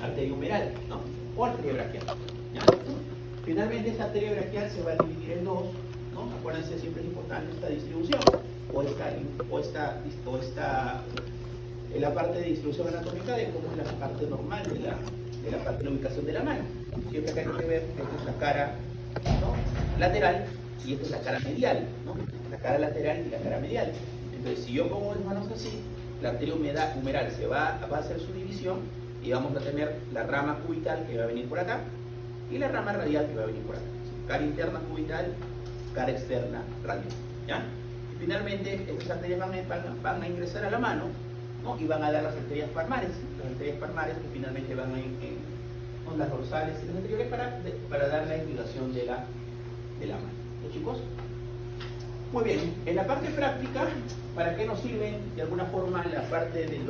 arteria humeral, ¿no? O arteria braquial, ¿ya? Finalmente esta arteria braquial se va a dividir en dos, ¿no? Acuérdense, siempre es importante esta distribución, en la parte de distribución anatómica de cómo es la parte normal de la parte de la ubicación de la mano. Siempre acá hay que ver, esta es la cara, ¿no?, lateral, y esta es la cara medial, ¿no? La cara lateral y la cara medial. Entonces, si yo pongo las manos así, la arteria humeral va a hacer su división y vamos a tener la rama cubital que va a venir por acá y la rama radial que va a venir por acá. Cara interna cubital, cara externa radial, ¿ya? Y finalmente, estas arterias van a ingresar a la mano, ¿no? Y van a dar las arterias palmares que finalmente van a ir con las dorsales y las anteriores para dar la irrigación de la mano. ¿Los chicos? Muy bien, en la parte práctica, ¿para qué nos sirven de alguna forma la parte de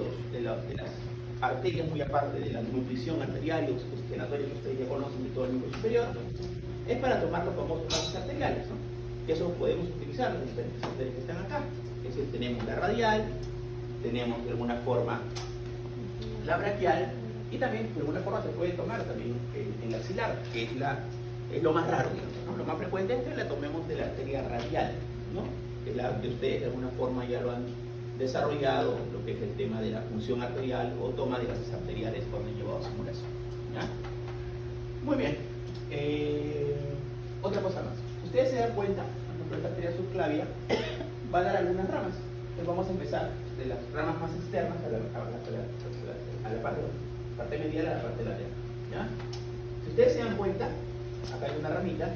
las arterias, muy aparte de la nutrición arterial y oxigenatoria que ustedes ya conocen de todo el miembro superior? Es para tomar los famosos vasos arteriales, ¿no? Que eso podemos utilizar las diferentes arterias que están acá. Es decir, tenemos la radial, tenemos de alguna forma la braquial, y también de alguna forma se puede tomar también en la axilar, que es lo más raro, ¿no? Lo más frecuente es que la tomemos de la arteria radial, ¿no? Que es la que ustedes de alguna forma ya lo han desarrollado, lo que es el tema de la función arterial o toma de gases arteriales cuando han llevado a simulación, ¿ya? Muy bien. Otra cosa más. Ustedes se dan cuenta, por ejemplo, esta arteria subclavia va a dar algunas ramas. Entonces vamos a empezar de las ramas más externas a la parte medial a la parte lateral, ¿ya? Si ustedes se dan cuenta, acá hay una ramita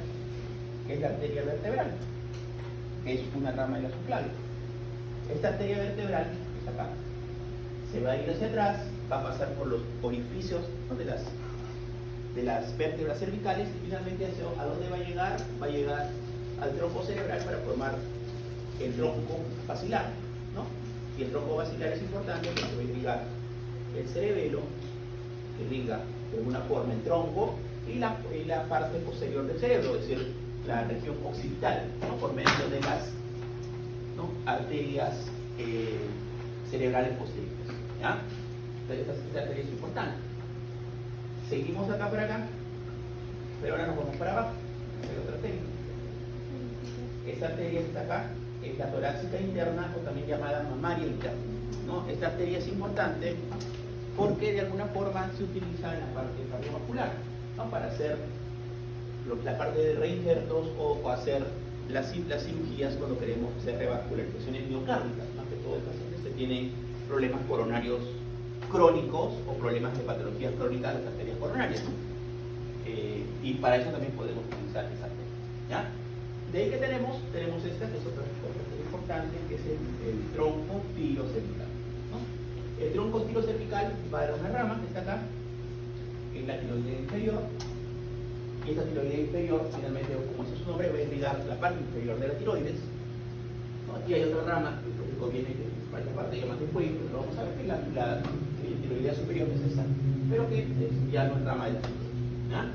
que es la arteria vertebral, que es una rama de la subclavia. Esta arteria vertebral, que es acá, se va a ir hacia atrás, va a pasar por los orificios, ¿no?, de las vértebras cervicales, y finalmente ¿a dónde va a llegar? Va a llegar al tronco cerebral para formar el tronco basilar, ¿no? Y el tronco basilar es importante porque va a irrigar el cerebelo, irriga de alguna forma el tronco y la parte posterior del cerebro, es decir, la región occipital, ¿no?, por medio de las, ¿no?, arterias cerebrales posteriores, ¿ya? Entonces esta arteria es importante. Seguimos acá por acá, pero ahora nos vamos para abajo, hacer otra arteria. Esta arteria que está acá es la torácica interna, o también llamada mamaria interna, ¿no? Esta arteria es importante porque de alguna forma se utiliza en la parte cardiovascular, ¿no?, para hacer la parte de reinjertos o hacer las cirugías cuando queremos hacer revascularizaciones miocárdicas. Más que todo, estas pacientes que tienen problemas coronarios crónicos o problemas de patologías crónicas de las arterias coronarias, ¿no? Y para eso también podemos utilizar esa arteria, ¿ya? De ahí que tenemos esta, que es otra arteria importante, que es el tronco tirocervical, ¿no? El tronco tirocervical va a dar una rama que está acá, que es la tiroidea inferior, y esta tiroidea inferior, finalmente, como dice su nombre, va a irrigar la parte inferior de la tiroides, ¿no? Aquí hay otra rama, que conviene que esta parte ya más después, pero vamos a ver que la tiroidea superior es esta, pero que ya no es rama de la tiroides, ¿ya?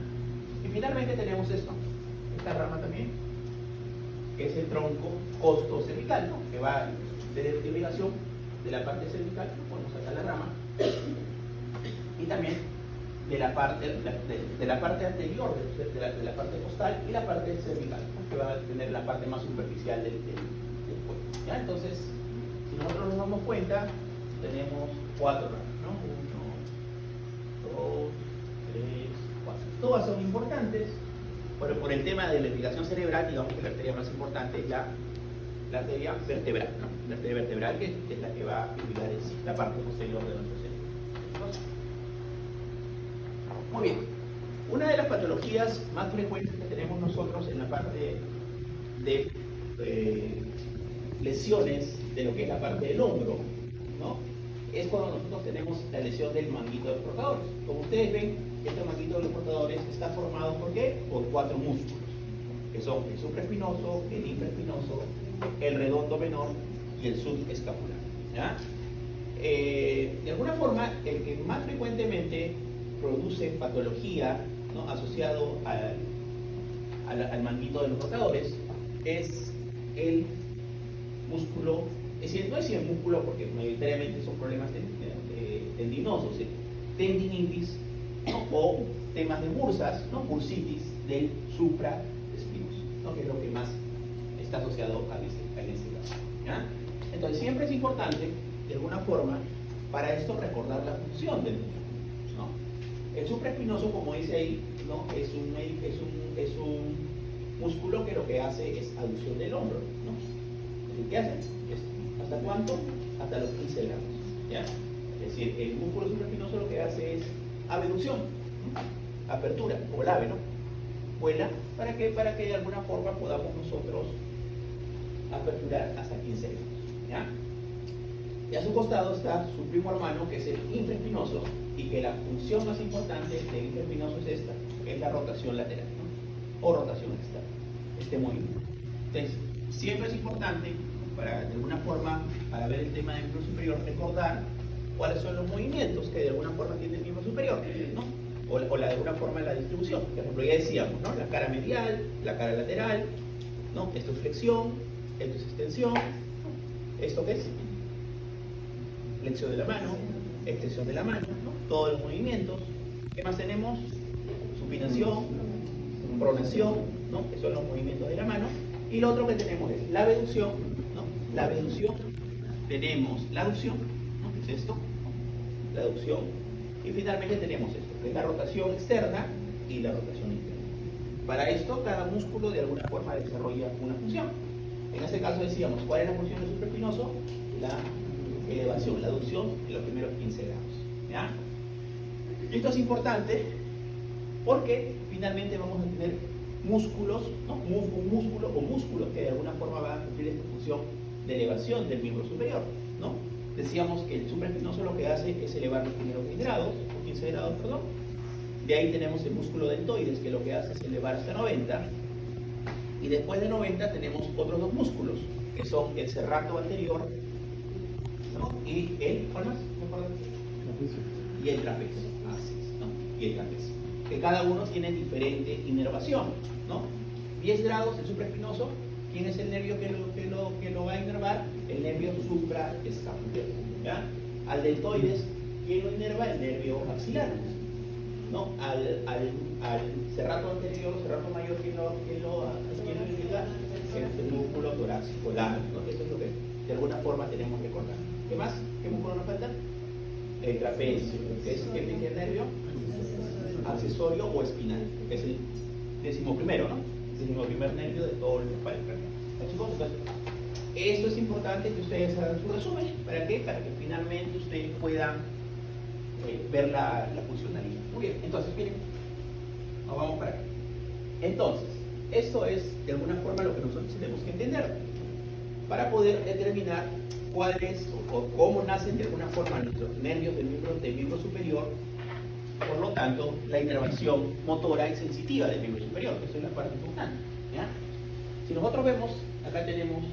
Y finalmente tenemos esta rama también, que es el tronco costocervical, ¿no?, que va de irrigación de la parte cervical, ponemos acá la rama, y también de la parte anterior, de la parte costal y la parte cervical, ¿no?, que va a tener la parte más superficial del cuello, ¿ya? Entonces, si nosotros nos damos cuenta, tenemos 4 ramas, ¿no? 1, 2, 3, 4. Todas son importantes, pero por el tema de la irrigación cerebral, digamos que la arteria más importante es la arteria vertebral, ¿no? La arteria vertebral, que es la que va a irrigar la parte posterior de nuestro cerebro. Muy bien. Una de las patologías más frecuentes que tenemos nosotros en la parte de lesiones de lo que es la parte del hombro, ¿no?, es cuando nosotros tenemos la lesión del manguito de los portadores. Como ustedes ven, este manguito de los portadores está formado ¿por qué? Por 4 músculos, que son el supraespinoso, el infraespinoso, el redondo menor y el subescapular, ¿ya? De alguna forma, el que más frecuentemente produce patología, ¿no?, asociado al manguito de los portadores es el músculo, es decir, no es el músculo porque mayoritariamente son problemas tendinosos, tendinitis, ¿no? O temas de bursas, ¿no? Bursitis del supraespinoso, ¿no? Que es lo que más está asociado a este caso. ¿Ya? Entonces siempre es importante, de alguna forma, para esto recordar la función del músculo, ¿no? El supraespinoso, como dice ahí, ¿no? es un músculo que lo que hace es aducción del hombro, ¿no? ¿Qué hace? ¿Hasta cuánto? Hasta los 15 grados. ¿Ya? Es decir, el músculo supraespinoso lo que hace es abducción, ¿no? Apertura, o el ave, ¿no? Vuela, ¿para qué? Para que de alguna forma podamos nosotros aperturar hasta 15 grados. ¿Ya? Y a su costado está su primo hermano, que es el infraespinoso, y que la función más importante del infraespinoso es esta, que es la rotación lateral, ¿no? O rotación externa, este movimiento. Entonces, siempre es importante, para de alguna forma, para ver el tema del miembro superior, recordar cuáles son los movimientos que de alguna forma tiene el miembro superior, ¿no? O de alguna forma la distribución. Por ejemplo, ya decíamos, ¿no? La cara medial, la cara lateral, ¿no? Esto es flexión, esto es extensión, ¿esto qué es? Flexión de la mano, extensión de la mano, ¿no? Todos los movimientos. ¿Qué más tenemos? Supinación, pronación, ¿no? Que son los movimientos de la mano. Y lo otro que tenemos es la abducción, ¿no? La abducción, tenemos la aducción, ¿no? ¿Qué es esto? La aducción. Y finalmente tenemos esto, que es la rotación externa y la rotación interna. Para esto, cada músculo de alguna forma desarrolla una función. En este caso decíamos, ¿cuál es la función del supraespinoso? La elevación, la aducción en los primeros 15 grados. ¿Ya? Esto es importante porque finalmente vamos a tener músculos, ¿no? Un músculo o músculos que de alguna forma van a cumplir esta función de elevación del miembro superior, ¿no? Decíamos que el supraespinoso lo que hace es elevar los primeros 15 grados, perdón. De ahí tenemos el músculo deltoides, que lo que hace es elevar hasta 90. Y después de 90 tenemos otros dos músculos, que son el serrato anterior, ¿no? Y ¿cuál más? Y el trapecio. Así es, ¿no? Y el trapecio. Que cada uno tiene diferente inervación, ¿no? 10 grados el supraespinoso. ¿Quién es el nervio que lo va a inervar? El nervio supraescapular, ¿ya? Al deltoides, ¿quién lo inerva? El nervio axilar, ¿no? Al serrato anterior, serrato mayor, ¿quién lo inerva? El músculo torácico largo, ¿no? Eso es lo que de alguna forma tenemos que recordar. ¿Qué más? ¿Qué músculo nos falta? El trapecio, que es el nervio accesorio o espinal, que es el 11º, ¿no? El 11º nervio de todo el espalda. Chicos, entonces, esto es importante que ustedes hagan su resumen. ¿Para qué? Para que finalmente ustedes puedan ver la funcionalidad. Muy bien, entonces, miren, nos vamos para acá. Entonces, esto es de alguna forma lo que nosotros tenemos que entender para poder determinar cuál es o cómo nacen de alguna forma nuestros nervios del miembro superior. Por lo tanto, la inervación motora y sensitiva del miembro superior, que eso es la parte importante, ¿ya? Si nosotros vemos, acá tenemos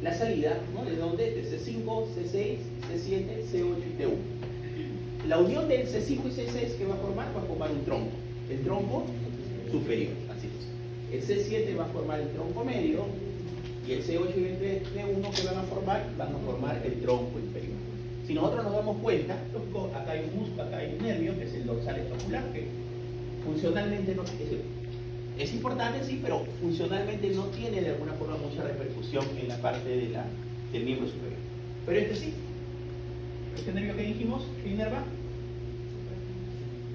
la salida, ¿no? ¿De dónde? De C5, C6, C7, C8 y T1. La unión del C5 y C6 que va a formar un tronco, el tronco superior, así es. El C7 va a formar el tronco medio y el C8 y el T1 que van a formar el tronco inferior. Si nosotros nos damos cuenta, acá hay un músculo, acá hay un nervio, que es el dorsal escapular, que funcionalmente no es importante, sí, pero funcionalmente no tiene de alguna forma mucha repercusión en la parte del miembro superior. Pero este sí. Este nervio que dijimos, ¿qué inerva?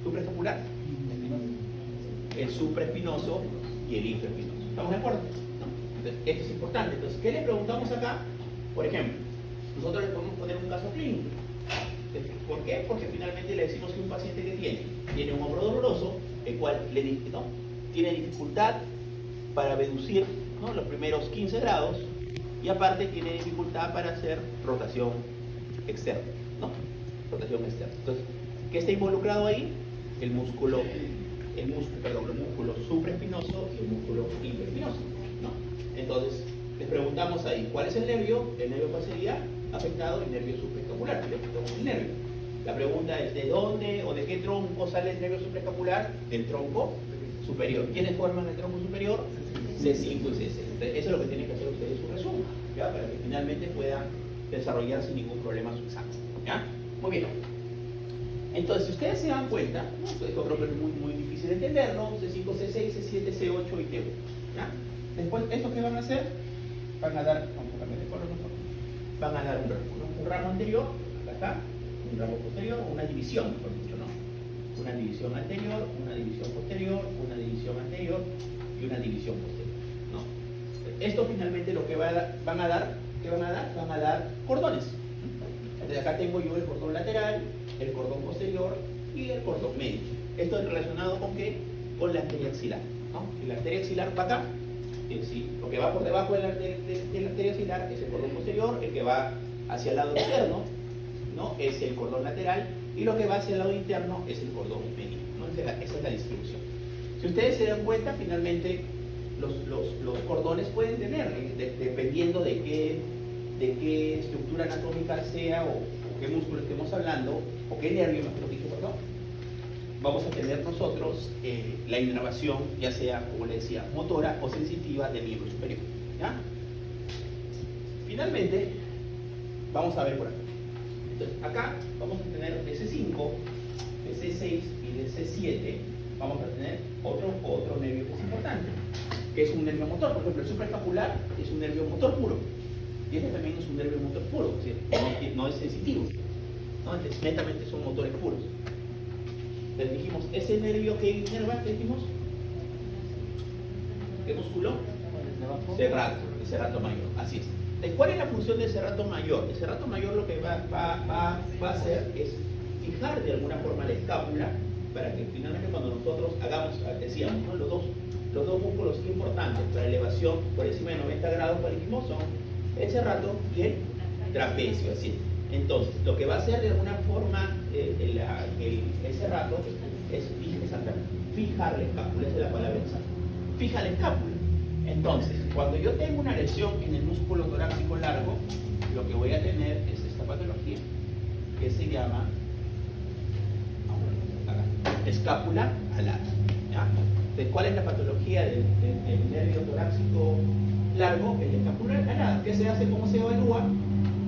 Supraescapular. El supraespinoso y el infraespinoso. ¿Estamos de acuerdo? ¿No? Entonces, esto es importante. Entonces, ¿qué le preguntamos acá? Por ejemplo, nosotros le podemos poner un caso clínico. ¿Por qué? Porque finalmente le decimos que un paciente que tiene un hombro doloroso, el cual tiene dificultad para reducir, ¿no? Los primeros 15 grados y aparte tiene dificultad para hacer rotación externa, ¿no? Rotación externa. Entonces, ¿qué está involucrado ahí? El músculo supraespinoso y el músculo infraespinoso, ¿no? Entonces, les preguntamos ahí, ¿cuál es el nervio? El nervio cuál sería afectado, el nervio supraescapular, el nervio. La pregunta es, ¿de dónde o de qué tronco sale el nervio supraescapular? Del tronco superior. ¿Quiénes forman el tronco superior? C5 y C6. Eso es lo que tienen que hacer ustedes su resumen, ¿ya? Para que finalmente puedan desarrollar sin ningún problema su examen, ¿ya? Muy bien. Entonces, si ustedes se dan cuenta, ¿no? Esto creo que es muy difícil de entender, ¿no? C5, C6, C7, C8 y T1. ¿Ya? Después, ¿estos qué van a hacer? Van a dar, vamos a cambiar de color mejor. Van a dar un ramo, ¿no? Un ramo anterior, acá está, un ramo posterior, una división, mejor dicho, ¿no? Una división anterior, una división posterior, una división anterior y una división posterior, ¿no? Esto finalmente lo que van a dar, ¿qué van a dar? Van a dar cordones. Entonces acá tengo yo el cordón lateral, el cordón posterior y el cordón medio. Esto es relacionado con ¿qué? Con la arteria axilar, ¿no? Y la arteria axilar va acá. Sí, lo que va por debajo de la arteria axilar es el cordón posterior, el que va hacia el lado externo, ¿no? Es el cordón lateral, y lo que va hacia el lado interno es el cordón medio, ¿no? Esa es la distribución. Si ustedes se dan cuenta, finalmente los cordones pueden tener, dependiendo de qué estructura anatómica sea o qué músculo estemos hablando, o qué nervio, mejor dicho, perdón, vamos a tener nosotros la inervación, ya sea, como le decía, motora o sensitiva del miembro superior. ¿Ya? Finalmente, vamos a ver por acá. Entonces, acá vamos a tener de C5, de C6 y de C7, vamos a tener otro nervio que es importante, que es un nervio motor. Por ejemplo, el supraescapular es un nervio motor puro, y este también es un nervio motor puro, es decir, no es sensitivo, ¿no? Entonces, netamente son motores puros. Les dijimos, ese nervio que inerva, ¿qué dijimos? ¿Qué músculo? Serrato, el serrato mayor, así es. ¿Cuál es la función del serrato mayor? El serrato mayor lo que va a hacer es fijar de alguna forma la escápula para que finalmente cuando nosotros hagamos, decíamos, ¿no? los dos músculos importantes para elevación por encima de 90 grados, ¿cuál dijimos? Son el serrato y el trapecio, así es. Entonces, lo que va a hacer de alguna forma el serrato es fijar la escápula, esa es la palabra exacta. Fija la escápula. Entonces, cuando yo tengo una lesión en el músculo torácico largo, lo que voy a tener es esta patología, que se llama escápula alada. ¿Ya? Entonces, ¿cuál es la patología del nervio torácico largo? El escápula alada. ¿Qué se hace? ¿Cómo se evalúa?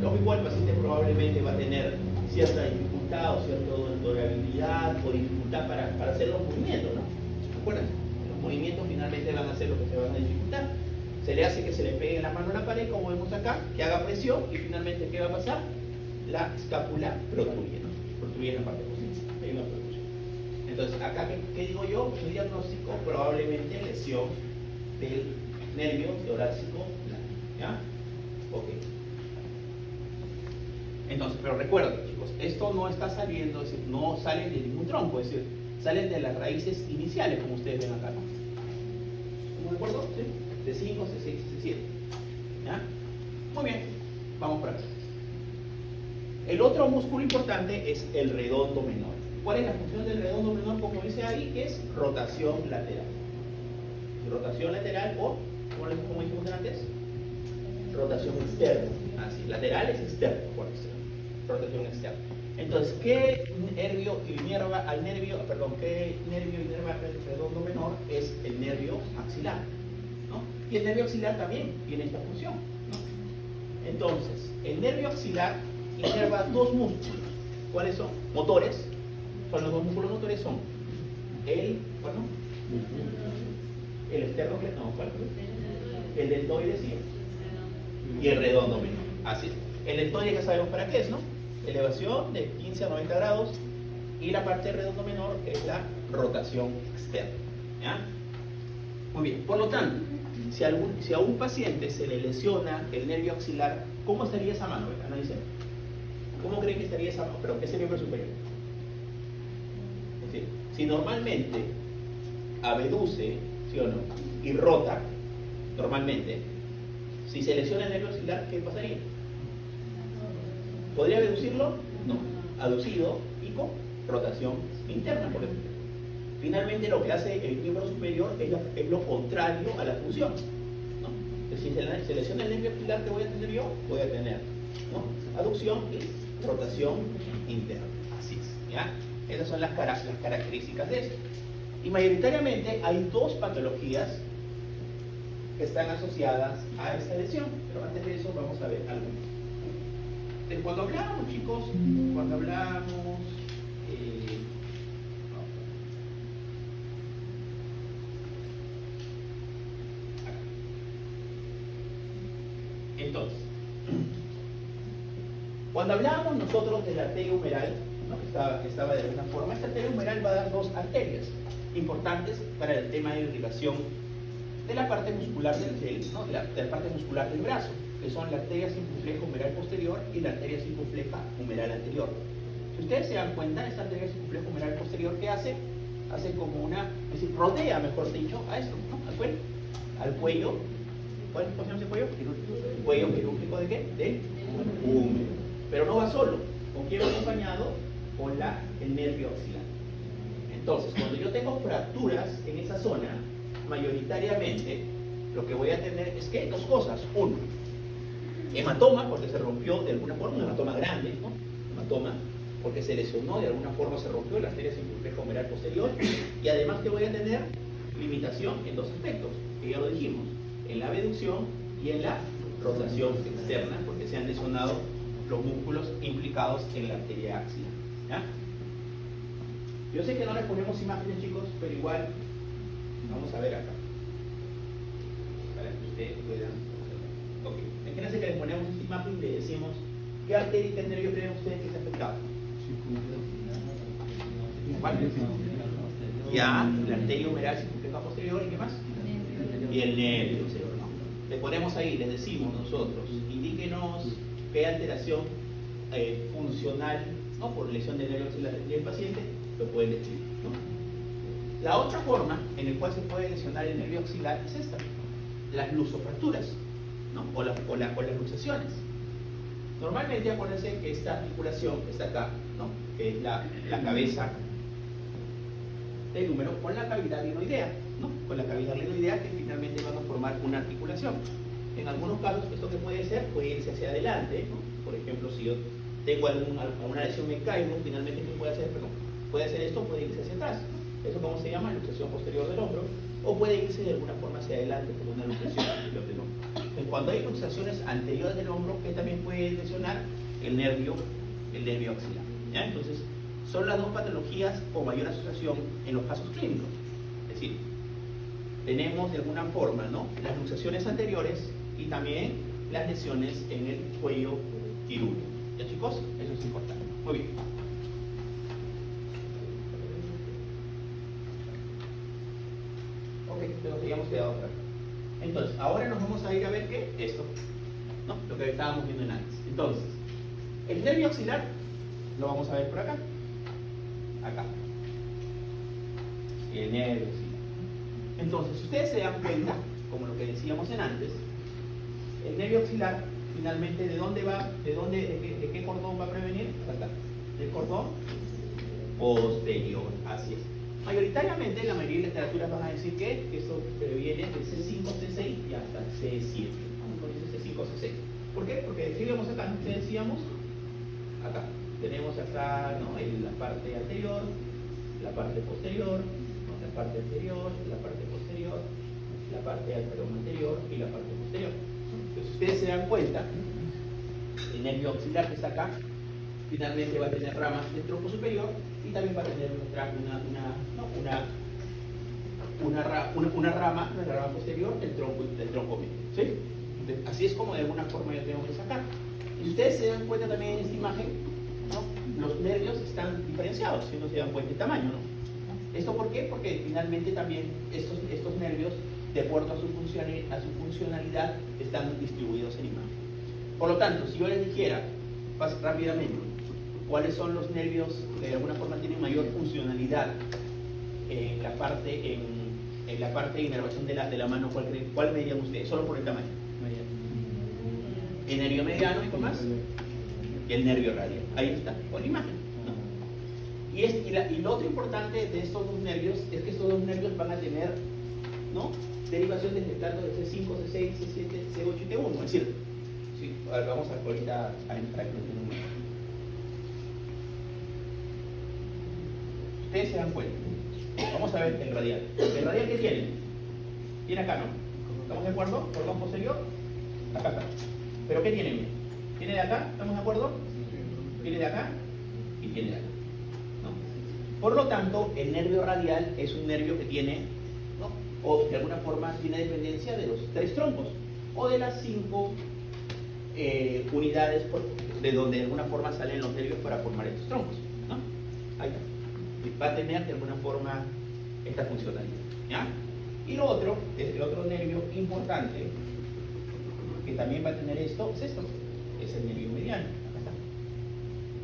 Lo igual el paciente probablemente va a tener cierta dificultad o cierta durabilidad o dificultad para hacer los movimientos, ¿no? ¿Se acuerdan? Los movimientos finalmente van a ser los que se van a dificultar. Se le hace que se le pegue la mano a la pared, como vemos acá, que haga presión y finalmente, ¿qué va a pasar? La escápula protruye, ¿no? Protruye en la parte positiva. Hay una protrusión. Entonces, acá, ¿qué digo yo? El diagnóstico, probablemente lesión del nervio torácico largo. ¿Ya? Ok. Entonces, pero recuerden, chicos, esto no está saliendo, es decir, no salen de ningún tronco, es decir, salen de las raíces iniciales, como ustedes ven acá, ¿no? ¿Estamos de acuerdo? ¿Sí? C5, C6, C7. ¿Ya? Muy bien, vamos por acá. El otro músculo importante es el redondo menor. ¿Cuál es la función del redondo menor? Como dice ahí, que es rotación lateral. Rotación lateral o, como dijimos antes, rotación externa. Así, lateral es externo, por externo. Rotación externa. Entonces, ¿qué nervio inerva al nervio? Perdón, ¿qué nervio inerva el redondo menor? Es el nervio axilar, ¿no? Y el nervio axilar también tiene esta función, ¿no? Entonces, el nervio axilar inerva dos músculos. ¿Cuáles son? Motores. Son los dos músculos motores, son el externo, no, ¿cuál? El deltoides y el redondo menor. Así es. El deltoides ya sabemos para qué es, ¿no? Elevación de 15 a 90 grados y la parte redondo menor es la rotación externa. ¿Ya? Muy bien. Por lo tanto, si a un paciente se le lesiona el nervio axilar, ¿cómo estaría esa mano? Analicemos. ¿Cómo creen que estaría esa mano? Pero ese miembro superior. Es decir, si normalmente abduce, ¿sí o no? Y rota, normalmente, si se lesiona el nervio axilar, ¿qué pasaría? ¿Podría deducirlo? No. Aducido y con rotación interna, por ejemplo. Finalmente, lo que hace el miembro superior es lo contrario a la función, ¿no? Si se lesiona el nervio axilar, ¿qué voy a tener yo? Voy a tener, ¿no? Aducción y rotación interna. Así es, ¿ya? Esas son las características de esto. Y mayoritariamente hay dos patologías que están asociadas a esta lesión, pero antes de eso vamos a ver algo. Cuando hablamos, chicos, cuando hablamos... Entonces, cuando hablábamos nosotros de la arteria humeral, ¿no? estaba de alguna forma, esta arteria humeral va a dar dos arterias importantes para el tema de irrigación de la parte muscular ¿no? de la parte muscular del brazo, que son la arteria circunfleja humeral posterior y la arteria circunfleja humeral anterior. Si ustedes se dan cuenta, esta arteria circunfleja humeral posterior, ¿qué hace? Hace como una, es decir, rodea, mejor dicho, a esto, ¿no? Al cuello. ¿Cuál es ese cuello? Cuello quirúrgico ¿de qué? De húmero. Pero no va solo, ¿con quién va acompañado? Con el nervio axilar. Entonces, cuando yo tengo fracturas en esa zona, mayoritariamente lo que voy a tener es que dos cosas. Uno, hematoma, porque se rompió de alguna forma, un hematoma grande, ¿no? Hematoma, porque se lesionó, de alguna forma se rompió la arteria circunfleja humeral posterior, y además que voy a tener limitación en dos aspectos, que ya lo dijimos, en la abducción y en la rotación externa, porque se han lesionado los músculos implicados en la arteria axilar. ¿Ya? Yo sé que no les ponemos imágenes, chicos, pero igual vamos a ver acá, para que ustedes puedan. Ok, imagínense que les ponemos esta imagen y le decimos ¿qué arteria y qué nervio creen ustedes que se ha afectado? ¿Cuál? Ya, la arteria humeral circunfleja posterior, ¿y qué más? Y el nervio, ¿no? Le ponemos ahí, les decimos nosotros, indíquenos qué alteración funcional, ¿no? Por lesión del nervio axilar del paciente, lo pueden describir, ¿no? La otra forma en la cual se puede lesionar el nervio axilar es esta, las lusofracturas, ¿no? o las luxaciones. Normalmente acuérdense que esta articulación que está acá, ¿no? Que es la cabeza del húmero con la cavidad glenoidea, ¿no? Con la cavidad glenoidea que finalmente van a formar una articulación. En algunos casos esto que puede ser puede irse hacia adelante, ¿no? Por ejemplo, si yo tengo alguna lesión me caigo, finalmente ¿qué puede hacer? Perdón, puede hacer esto, puede irse hacia atrás. Eso como se llama luxación posterior del hombro, o puede irse de alguna forma hacia adelante como una luxación anterior del hombro. Entonces, cuando hay luxaciones anteriores del hombro, que también puede lesionar el nervio axilar, ¿ya? Entonces, son las dos patologías con mayor asociación en los casos clínicos. Es decir, tenemos de alguna forma, ¿no? Las luxaciones anteriores y también las lesiones en el cuello quirúrgico. ¿Ya, chicos? Eso es importante. Muy bien. Ok, entonces habíamos quedado acá. Entonces, ahora nos vamos a ir a ver qué esto, ¿no? Lo que estábamos viendo en antes. Entonces, el nervio axilar lo vamos a ver por acá. Acá. El nervio axilar. Entonces, si ustedes se dan cuenta, como lo que decíamos en antes, el nervio axilar finalmente ¿de dónde va? ¿De qué cordón va a prevenir? Acá. Del cordón posterior. Así es. Mayoritariamente la mayoría de literaturas van a decir que esto previene del C5, C6 y hasta C7. Entonces C5, C6. ¿Por qué? Porque decíamos acá, ¿qué decíamos? Acá. Tenemos acá, ¿no? La parte anterior, la parte posterior, ¿no? La parte anterior, la parte posterior, la parte anterior y la parte posterior. Entonces, si ustedes se dan cuenta, el nervio axilar que está acá, finalmente va a tener ramas del tronco superior y también va a tener una rama posterior del tronco medio. ¿Sí? Entonces, así es como de alguna forma yo tengo que sacar. Y si ustedes se dan cuenta también en esta imagen, ¿no? Los nervios están diferenciados, si no se dan cuenta el tamaño, ¿no? ¿Esto por qué? Porque finalmente también estos nervios, de acuerdo a su funcionalidad, están distribuidos en imagen. Por lo tanto, si yo les dijera rápidamente cuáles son los nervios que de alguna forma tienen mayor funcionalidad en la parte de inervación de la mano, ¿cuál me dirían ustedes? Solo por el tamaño. El nervio mediano y con más. Y el nervio radial. Ahí está, con imagen, ¿no? Y lo otro importante de estos dos nervios es que estos dos nervios van a tener, ¿no? Derivación desde tanto de C5, C6, C7, C8 y T1. Es decir, sí, a ver, vamos ahorita a entrar en el número. Ustedes se dan cuenta. Vamos a ver el radial. ¿El radial qué tiene? Tiene acá, ¿no? ¿Estamos de acuerdo? Cordón posterior. Acá está. ¿Pero qué tiene? Viene de acá, ¿estamos de acuerdo? Viene de acá y viene de acá, ¿no? Por lo tanto, el nervio radial es un nervio que tiene, ¿no? O de alguna forma tiene dependencia de los 3 troncos o de las 5 unidades de donde de alguna forma salen los nervios para formar estos troncos, ¿no? Ahí está. Va a tener de alguna forma esta funcionalidad, ¿ya? Y lo otro, el otro nervio importante que también va a tener esto, es el nervio mediano. Acá está.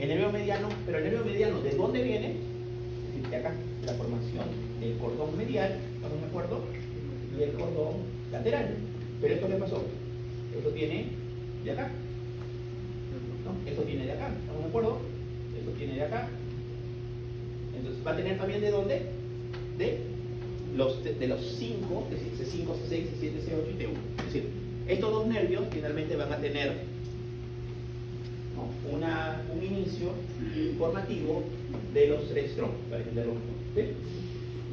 El nervio mediano, pero el nervio mediano, ¿de dónde viene? De acá, de la formación del cordón medial, ¿estamos de acuerdo? Y el cordón lateral. Pero ¿esto qué pasó? Esto tiene de acá, ¿no? Esto tiene de acá, ¿estamos de acuerdo? Esto tiene de acá. Entonces va a tener también ¿de dónde? De los 5, es decir, C5, C6, C7, C8 y T1. Es decir, estos dos nervios finalmente van a tener, ¿no? un inicio formativo de los 3 troncos, para entenderlo mejor. ¿Sí?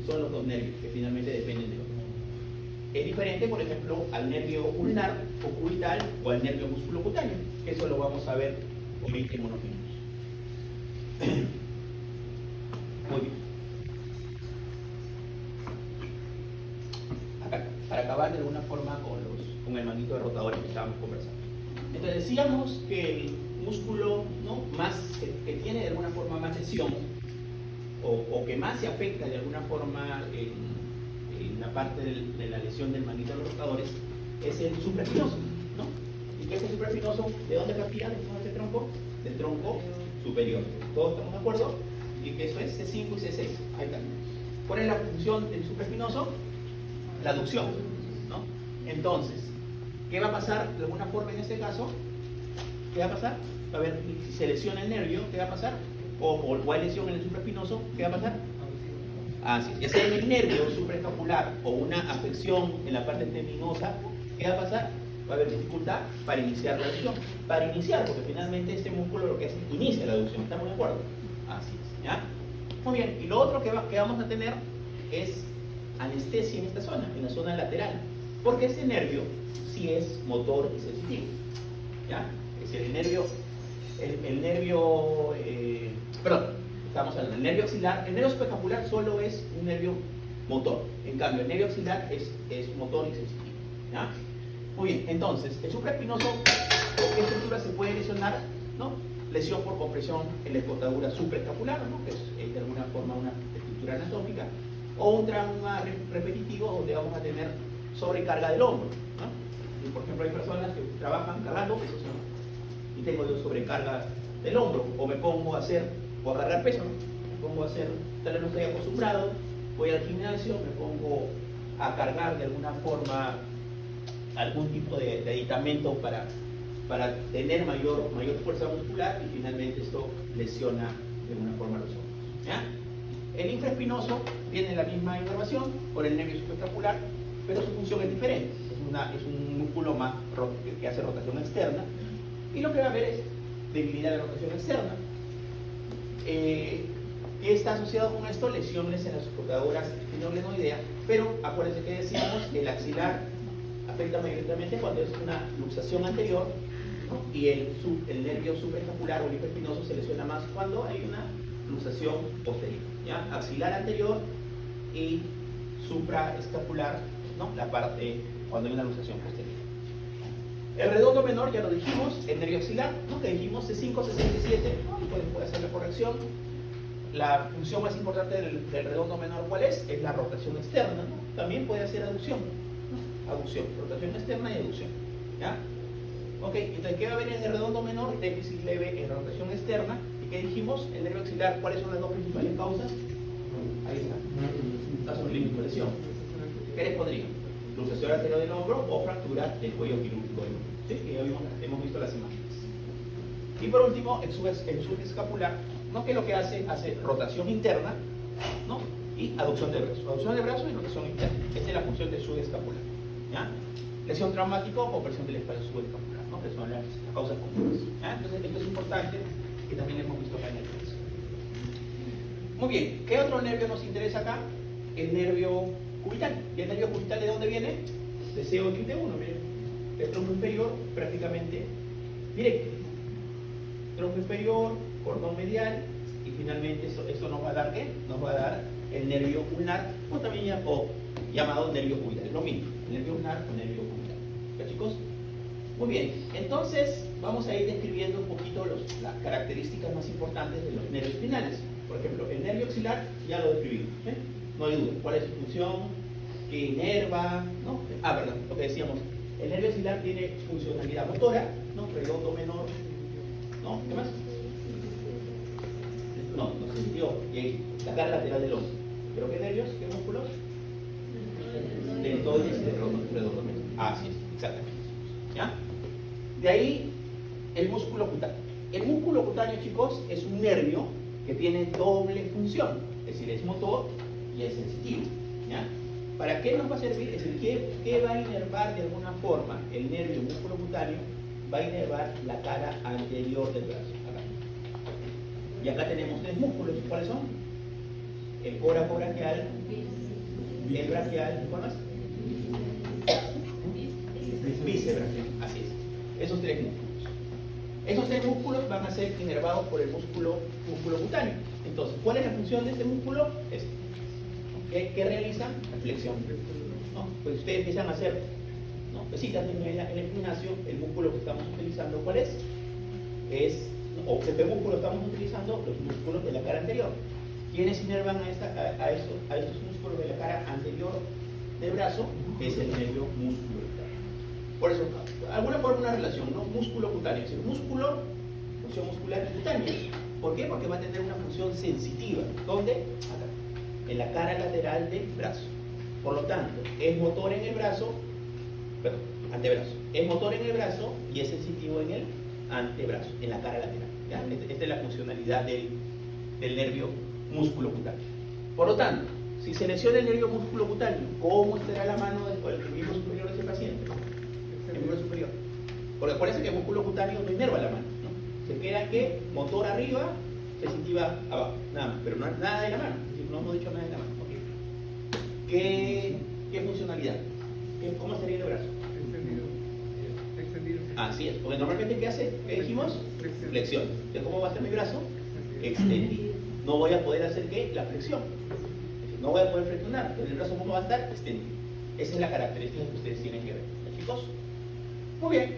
Son los dos nervios que finalmente dependen de los otros. Es diferente, por ejemplo, al nervio ulnar o cubital o al nervio musculocutáneo. Eso lo vamos a ver obviamente en unos minutos. Muy bien. Acá, para acabar de alguna forma con el manguito de rotadores que estábamos conversando. Entonces decíamos que el músculo, ¿no? más que tiene de alguna forma más lesión o que más se afecta de alguna forma en la parte de la lesión del manguito de los rotadores es el supraespinoso, ¿no? ¿Y qué es el supraespinoso? ¿De dónde partía este tronco? Del tronco superior. ¿Todos estamos de acuerdo? Y que eso es C5 y C6. Ahí está. ¿Cuál es la función del supraespinoso? La aducción, ¿no? Entonces, ¿qué va a pasar de alguna forma en este caso? ¿Qué va a pasar? A ver, si se lesiona el nervio, ¿qué va a pasar? O hay lesión en el supraespinoso, ¿qué va a pasar? Sí, ya sea en el nervio supraescapular o una afección en la parte tendinosa, ¿qué va a pasar? Va a haber dificultad para iniciar la aducción. Para iniciar, porque finalmente este músculo lo que hace es inicia la aducción. ¿Estamos de acuerdo? Así es, ¿ya? Muy bien, y lo otro que vamos a tener es anestesia en esta zona, en la zona lateral, porque este nervio sí es motor y sensitivo, ¿ya? Es decir, estamos hablando del nervio axilar. El nervio supraescapular solo es un nervio motor, en cambio el nervio axilar es motor y sensitivo, ¿ya? Muy bien, entonces, el supraespinoso, ¿qué estructura se puede lesionar? ¿No? Lesión por compresión en la escotadura supraescapular, ¿no? Que es de alguna forma una estructura anatómica, o un trauma repetitivo donde vamos a tener sobrecarga del hombro, ¿no? Y por ejemplo, hay personas que trabajan cargando pesos, ¿no? Y tengo yo sobrecarga del hombro, o me pongo a hacer, o a cargar peso, ¿no? Me pongo a hacer, tal vez no estoy acostumbrado, voy al gimnasio, me pongo a cargar de alguna forma algún tipo de aditamento para tener mayor fuerza muscular, y finalmente esto lesiona de alguna forma los hombros, ¿ya? El infraespinoso tiene la misma inervación por el nervio supraescapular, pero su función es diferente. Es un músculo más que hace rotación externa, y lo que va a haber es debilidad de la rotación externa. ¿Qué está asociado con esto? Lesiones en las escotaduras espinoglenoidea, pero acuérdense que decíamos que el axilar afecta mayoritariamente cuando es una luxación anterior, ¿no? Y el nervio supraescapular o el infraespinoso se lesiona más cuando hay una luxación posterior, ¿ya? Axilar anterior y supraescapular, ¿no? La parte cuando hay una luxación posterior. El redondo menor ya lo dijimos, el nervio axilar, ¿no? Que dijimos C5, C6, C7, ¿no? Y puede hacer la corrección. La función más importante del redondo menor, ¿cuál es? Es la rotación externa, ¿no? También puede hacer aducción, ¿no? Aducción, rotación externa y aducción, ¿ya? Ok, entonces, ¿qué va a haber en el redondo menor? Déficit leve en rotación externa. ¿Y qué dijimos? El nervio axilar, ¿cuáles son las dos principales causas? Ahí está. Caso clínico de lesión. ¿Qué les pondría? Luxación anterior del hombro o fractura del cuello quirúrgico del hombro. ¿Sí? Que ya hemos visto las imágenes. Y por último, el subescapular, ¿no? Que es lo que hace rotación interna, ¿no? Y aducción de brazo. Aducción de brazo y rotación interna. Esa es la función del subescapular, ¿ya? Lesión traumática o compresión del espacio subescapular, ¿no? Que son las causas comunes, ¿ya? Entonces, esto es importante, que también hemos visto acá en el caso. Muy bien, ¿qué otro nervio nos interesa acá? El nervio cubital. ¿Y el nervio cubital de dónde viene? De C8 y T1, miren. El tronco inferior prácticamente directo, tronco inferior, cordón medial, y finalmente esto nos va a dar ¿qué? Nos va a dar el nervio ulnar, o también llamado nervio cubital, lo mismo, el nervio ulnar o nervio cubital. ¿Ya, chicos? Muy bien, entonces vamos a ir describiendo un poquito las características más importantes de los nervios finales. Por ejemplo, el nervio axilar ya lo describimos, ¿eh? No hay duda. ¿Cuál es su función? ¿Qué inerva? ¿No? Perdón, lo que decíamos. El nervio axilar tiene funcionalidad motora, ¿no? Redondo menor, ¿no? ¿Qué más? No se sintió. Y la cara lateral del hombro. ¿Pero qué nervios? ¿Qué músculos? Deltoides y de redondo menor. Así es, exactamente. ¿Ya? De ahí el músculo cutáneo. El músculo cutáneo, chicos, es un nervio que tiene doble función, es decir, es motor y es sensitivo. ¿Ya? ¿Para qué nos va a servir? Es decir, ¿qué va a inervar de alguna forma el nervio músculo cutáneo? Va a inervar la cara anterior del brazo. Acá. Y acá tenemos tres músculos. ¿Cuáles son? El coracobraquial, el braquial, ¿cuál más? Bícebraquial, así es. Esos tres músculos. Esos tres músculos van a ser inervados por el músculo cutáneo. Entonces, ¿cuál es la función de este músculo? ¿Qué realizan? La flexión. ¿No? Pues ustedes empiezan a hacer, ¿no?, pesitas en el gimnasio. El músculo que estamos utilizando, ¿cuál es? ¿Qué músculo estamos utilizando? Los músculos de la cara anterior. ¿Quiénes inervan a estos músculos de la cara anterior del brazo? Es el nervio músculo cutáneo. Por eso, de alguna forma una relación, ¿no? Músculo cutáneo, es decir, músculo, función muscular cutánea. ¿Por qué? Porque va a tener una función sensitiva. ¿Dónde? Acá, en la cara lateral del brazo. Por lo tanto, es motor en el brazo, antebrazo. Es motor en el brazo y es sensitivo en el antebrazo, en la cara lateral. ¿Ya? Esta es la funcionalidad del nervio músculo cutáneo. Por lo tanto, si se lesiona el nervio músculo cutáneo, ¿cómo estará la mano del miembro superior de ese paciente? El miembro superior. Porque acuérdense que el músculo cutáneo no inerva la mano, ¿no? Se queda que motor arriba, sensitiva abajo, nada más, pero no nada de la mano. Es decir, no hemos dicho nada de la mano. ¿Okay? ¿Qué funcionalidad? ¿Cómo estaría el brazo? Extendido. Así es, porque normalmente ¿qué hace? ¿Qué dijimos? Flexión. ¿De cómo va a ser mi brazo? Extendido. No voy a poder hacer ¿qué? La flexión. No voy a poder flexionar, pero el brazo ¿cómo va a estar? Extendido. Esa es la característica que ustedes tienen que ver, ¿no, chicos? Muy bien.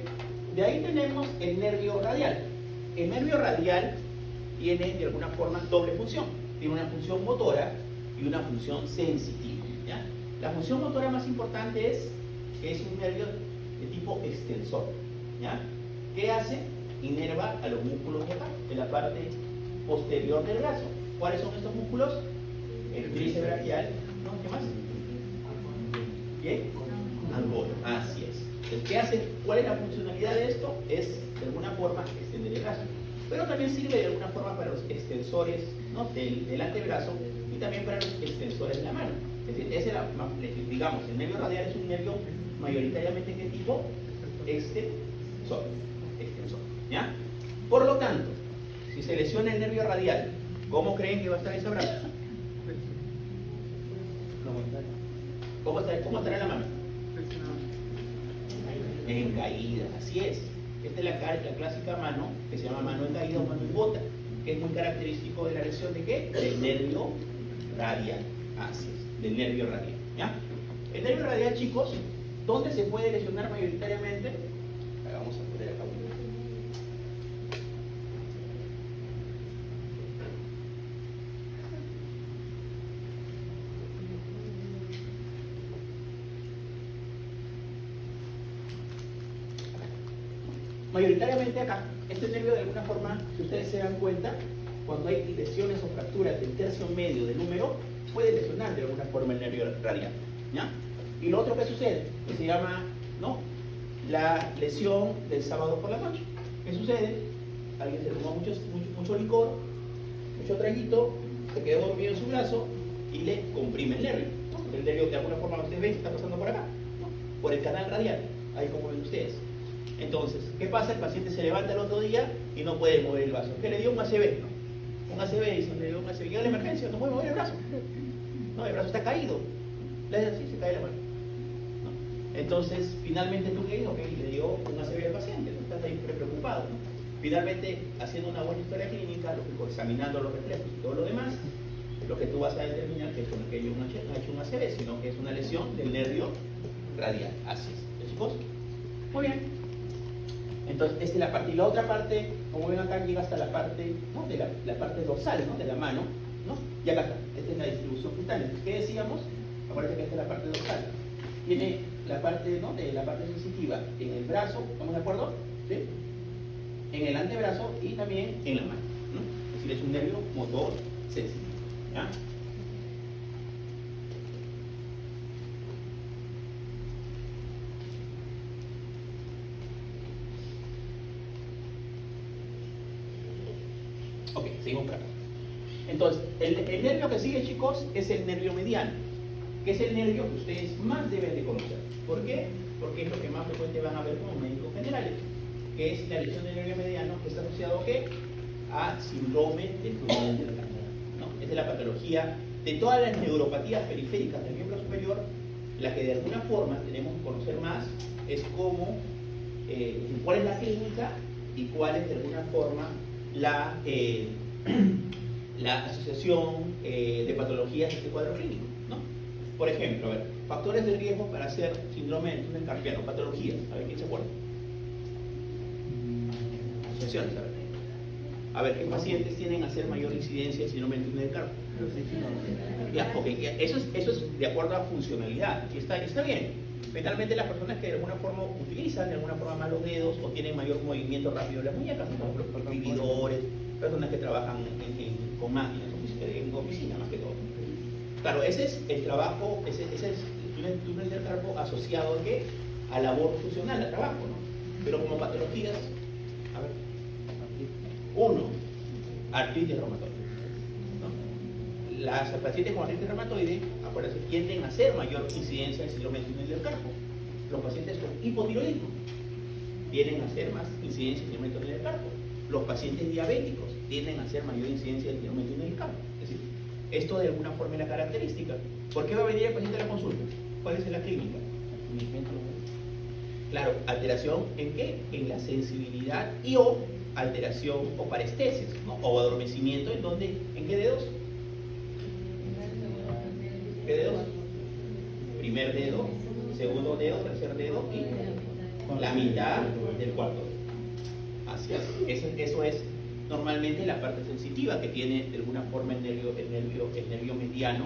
De ahí tenemos el nervio radial. El nervio radial tiene de alguna forma doble función. Tiene una función motora y una función sensitiva. ¿Ya? La función motora más importante es que es un nervio de tipo extensor. ¿Ya? ¿Qué hace? Inerva a los músculos de acá, de la parte posterior del brazo. ¿Cuáles son estos músculos? El tríceps braquial, ¿no? ¿Qué más? ¿Qué? Angolo. Así es. Entonces, ¿qué hace? ¿Cuál es la funcionalidad de esto? Es, de alguna forma, extender el brazo. Pero también sirve de alguna forma para los extensores, ¿no?, del antebrazo y también para los extensores de la mano. Es decir, digamos, el nervio radial es un nervio mayoritariamente ¿qué tipo? Extensor. ¿Ya? Por lo tanto, si se lesiona el nervio radial, ¿cómo creen que va a estar ese brazo? ¿Cómo estará la mano? En caída, así es. Esta es la clásica mano que se llama mano en caída o mano en bota, que es muy característico de la lesión de ¿qué? Del nervio radial. Así es, del nervio radial. ¿Ya? El nervio radial, chicos, ¿dónde se puede lesionar mayoritariamente? Vamos a poner acá. Mayoritariamente acá, este nervio de alguna forma, si ustedes se dan cuenta, cuando hay lesiones o fracturas del tercio medio del húmero, puede lesionar de alguna forma el nervio radial. ¿Ya? Y lo otro que sucede, que se llama, ¿no?, la lesión del sábado por la noche. ¿Qué sucede? Alguien se tomó mucho licor, mucho traguito, se quedó dormido en su brazo y le comprime el nervio, ¿no? El nervio de alguna forma ustedes ven está pasando por acá, ¿no?, por el canal radial, ahí como ven ustedes. Entonces, ¿qué pasa? El paciente se levanta el otro día y no puede mover el brazo. ¿Qué le dio? Un ACV, ¿no? Un ACV, dicen, le dio un ACV. Llega la emergencia, no puede mover el brazo. No, el brazo está caído. Le hace así, se cae la mano. ¿No? Entonces, finalmente tú le dices, ok, le dio un ACV al paciente, ¿no? Estás ahí preocupado, ¿no? Finalmente, haciendo una buena historia clínica, lógico, examinando los reflejos y todo lo demás, lo que tú vas a determinar que es no que no ha hecho un ACV, sino que es una lesión del nervio radial. Así es, chicos. Muy bien. Entonces, esta es la parte. Y la otra parte, como ven acá, llega hasta la parte, ¿no? De la parte dorsal, ¿no? De la mano, ¿no? Y acá está. Esta es la distribución cutánea. ¿Qué decíamos? Acuérdense que esta es la parte dorsal. Tiene la parte, ¿no? De la parte sensitiva en el brazo, ¿estamos de acuerdo? ¿Sí? En el antebrazo y también en la mano, ¿no? Es decir, es un nervio motor sensible. ¿Ya? Ok, seguimos por acá. Entonces, el nervio que sigue, chicos, es el nervio mediano, que es el nervio que ustedes más deben de conocer. ¿Por qué? Porque es lo que más frecuente van a ver como médicos generales, que es la lesión del nervio mediano, que está asociado ¿a qué? A síndrome del túnel del carpo, ¿no? Esta es la patología de todas las neuropatías periféricas del miembro superior, la que de alguna forma tenemos que conocer más es cómo, cuál es la clínica y cuál es de alguna forma la asociación de patologías de este cuadro clínico, ¿no? Por ejemplo, a ver, factores de riesgo para hacer síndrome del túnel carpiano, patologías, a ver quién se acuerda. Asociaciones, a ver. A ver, ¿qué pacientes tienen a hacer mayor incidencia de síndrome del túnel carpo? Ya, okay, eso es de acuerdo a funcionalidad, y está bien. Finalmente, las personas que de alguna forma utilizan de alguna forma más los dedos o tienen mayor movimiento rápido de las muñecas, como los escribidores, personas que trabajan con máquinas, en oficina más que todo. Claro, ese es el trabajo, ese es el túnel del carpo asociado ¿a qué? A labor funcional, a trabajo, ¿no? Pero como patologías, a ver, uno, artritis reumatoide, ¿no? Las pacientes con artritis reumatoide, acuérdense, tienden a hacer mayor incidencia en síndrome del túnel del carpo. Los pacientes con hipotiroidismo tienden a hacer más incidencia en síndrome del túnel del carpo. Los pacientes diabéticos tienden a hacer mayor incidencia en síndrome del túnel del carpo. Es decir, esto de alguna forma es la característica. ¿Por qué va a venir el paciente a la consulta? ¿Cuál es la clínica? Claro, alteración en qué? En la sensibilidad y o alteración o parestesis, ¿no? O adormecimiento en donde, ¿en qué dedos? ¿Qué dedos? Primer dedo, segundo dedo, tercer dedo y la mitad del cuarto dedo. Así es. Eso es normalmente la parte sensitiva que tiene de alguna forma el nervio mediano,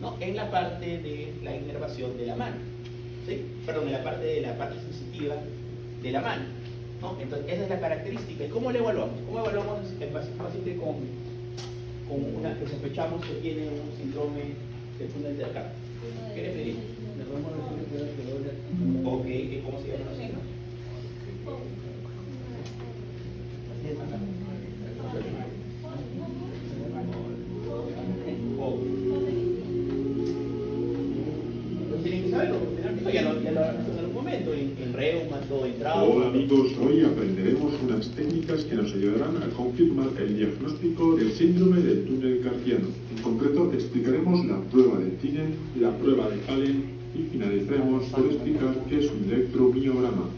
¿no? En la parte de la inervación de la mano, ¿sí? Perdón, en la parte sensitiva de la mano, ¿no? Entonces esa es la característica. ¿Y cómo le evaluamos? ¿Cómo evaluamos el paciente con una que sospechamos que tiene un síndrome del túnel del carpo? ¿Qué le pedimos? Ok, ¿cómo se llama la signo? Tienen que saberlo, ya lo en un momento, en reumato, en trauma. Hola amigos, hoy aprenderemos unas técnicas que nos ayudarán a confirmar el diagnóstico del síndrome del túnel carpiano. En concreto, explicaremos la prueba de Tinen, la prueba de Fallen y finalizaremos por explicar qué es un electromiograma.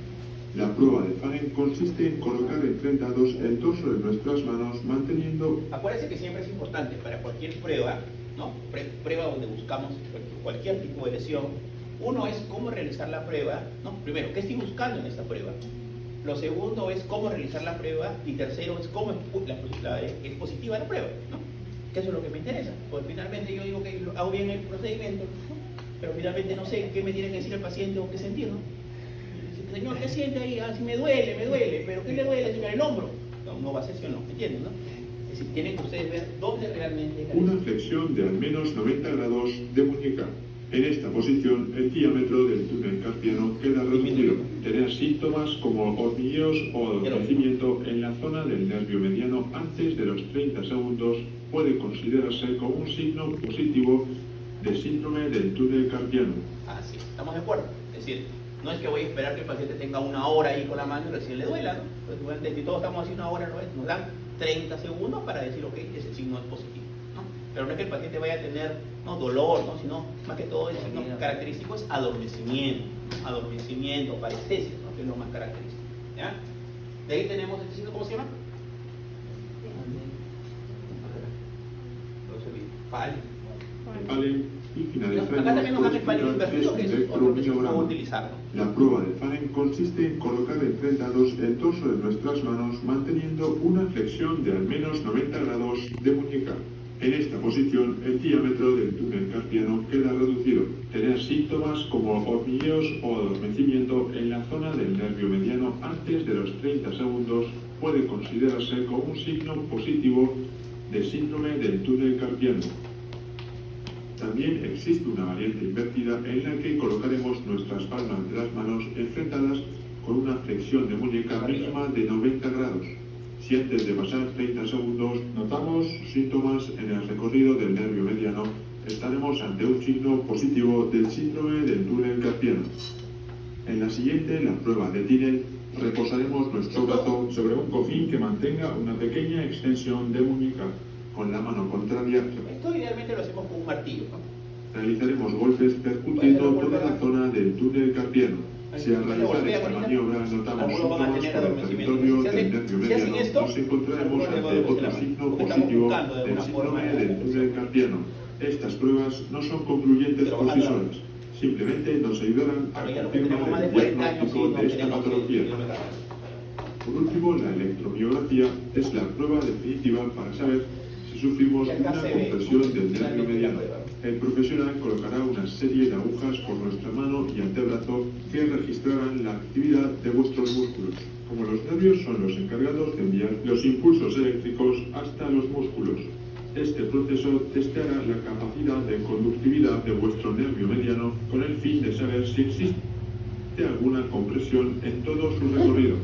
La prueba de Fallen consiste en colocar enfrentados el dorso de nuestras manos manteniendo... Acuérdense que siempre es importante para cualquier prueba, ¿no? Prueba donde buscamos cualquier tipo de lesión. Uno es cómo realizar la prueba, ¿no? Primero, ¿qué estoy buscando en esta prueba? Lo segundo es cómo realizar la prueba y tercero es cómo es positiva la prueba, ¿no? Que eso es lo que me interesa. Pues finalmente yo digo que hago bien el procedimiento, ¿no? Pero finalmente no sé qué me tiene que decir el paciente o qué sentir, ¿no? Señor, ¿qué siente ahí? Ah, si me duele, pero ¿qué le duele, señor? El hombro. No va a ser sí o no, ¿entienden, no? Es decir, tienen que ustedes ver dónde realmente... Una flexión de al menos 90 grados de muñeca. En esta posición, el diámetro del túnel carpiano queda reducido. Tener síntomas como hormigueos o adormecimiento en la zona del nervio mediano antes de los 30 segundos puede considerarse como un signo positivo de síndrome del túnel carpiano. Así, ¿estamos de acuerdo? Es decir, no es que voy a esperar que el paciente tenga una hora ahí con la mano y recién le duela, ¿no? Pues, si todos estamos haciendo una hora, nos dan 30 segundos para decir, ok, ese signo es positivo, ¿no? Pero no es que el paciente vaya a tener dolor, ¿no? Sino más que todo el signo característico es adormecimiento, parestesis, ¿no? Que es lo más característico, ¿ya? De ahí tenemos este signo, ¿cómo se llama? Palen. Palen y finalizamos Acá también nos por dan el Palen explicar invertido, que es otro que se puede electromiograma. utilizar, ¿no? La prueba de Palen consiste en colocar enfrentados el torso de nuestras manos manteniendo una flexión de al menos 90 grados de muñeca. En esta posición, el diámetro del túnel carpiano queda reducido. Tener síntomas como hormigueos o adormecimiento en la zona del nervio mediano antes de los 30 segundos puede considerarse como un signo positivo de síndrome del túnel carpiano. También existe una variante invertida en la que colocaremos nuestras palmas de las manos enfrentadas con una flexión de muñeca mínima de 90 grados. Si antes de pasar 30 segundos notamos síntomas en el recorrido del nervio mediano, estaremos ante un signo positivo del síndrome del túnel carpiano. En la siguiente, la prueba de Tinel, reposaremos nuestro brazo sobre un cojín que mantenga una pequeña extensión de muñeca. Con la mano contraria, Esto idealmente lo hacemos con un martillo, ¿no? realizaremos golpes percutiendo toda la zona del túnel carpiano. Si al realizar esta maniobra notamos síntomas por el territorio del nervio mediano, nos encontraremos ante otro signo positivo del síndrome del túnel carpiano. Estas pruebas no son concluyentes por sí solas, simplemente nos ayudarán a confirmar el diagnóstico de esta patología. Por último, la electromiografía es la prueba definitiva para saber si sufrimos una compresión del nervio mediano. El profesional colocará una serie de agujas por nuestra mano y antebrazo que registrarán la actividad de vuestros músculos. Como los nervios son los encargados de enviar los impulsos eléctricos hasta los músculos, este proceso testeará la capacidad de conductividad de vuestro nervio mediano con el fin de saber si existe alguna compresión en todo su recorrido.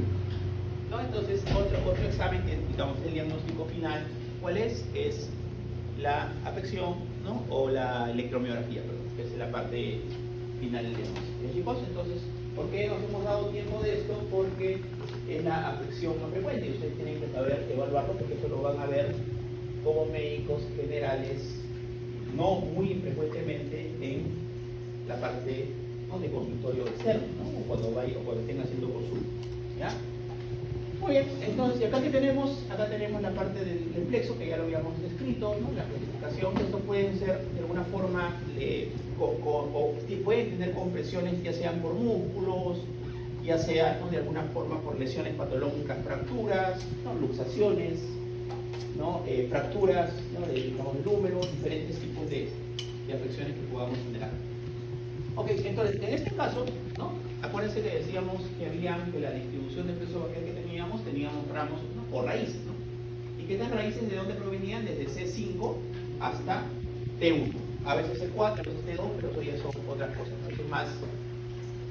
¿No? Entonces, otro examen, que digamos el diagnóstico final, ¿cuál es? Es la afección, ¿no? O la electromiografía, perdón, que es la parte final del diagnóstico. Chicos, entonces, ¿por qué nos hemos dado tiempo de esto? Porque es la afección más frecuente y ustedes tienen que saber evaluarlo porque eso lo van a ver como médicos generales, no muy frecuentemente en la parte, ¿no?, de consultorio externo, ¿no? O cuando vaya o cuando estén haciendo consulta, ¿ya? Muy bien, entonces acá tenemos la parte del plexo que ya lo habíamos descrito, ¿no? La clasificación. Esto puede ser de alguna forma o pueden tener compresiones ya sean por músculos, ya sea, ¿no?, de alguna forma por lesiones patológicas, fracturas, ¿no?, luxaciones, ¿no?, fracturas, ¿no?, digamos, de números, diferentes tipos de afecciones que podamos generar. Ok, entonces en este caso, ¿no?, acuérdense que decíamos que la distribución de peso vaquial que teníamos ramos, ¿no?, o raíces, ¿no? Y que estas raíces de dónde provenían, desde C5 hasta T1, a veces C4, a veces T2, pero eso ya son otras cosas, ¿no? Eso es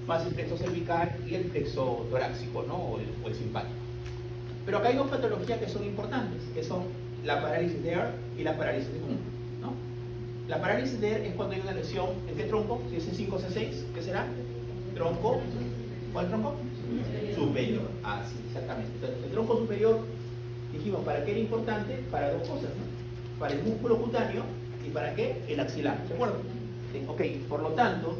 más el plexo cervical y el plexo torácico, ¿no?, o el simpático. Pero acá hay dos patologías que son importantes, que son la parálisis de Ehr y la parálisis de Kuhn, ¿no? La parálisis de Ehr es cuando hay una lesión en qué tronco, si es C5 o C6, ¿qué será? Tronco, ¿cuál tronco? Superior. Ah, sí, exactamente. Entonces, el tronco superior, dijimos, ¿para qué era importante? Para dos cosas, ¿no? Para el músculo cutáneo y ¿para qué? El axilar, ¿de acuerdo? Ok, por lo tanto,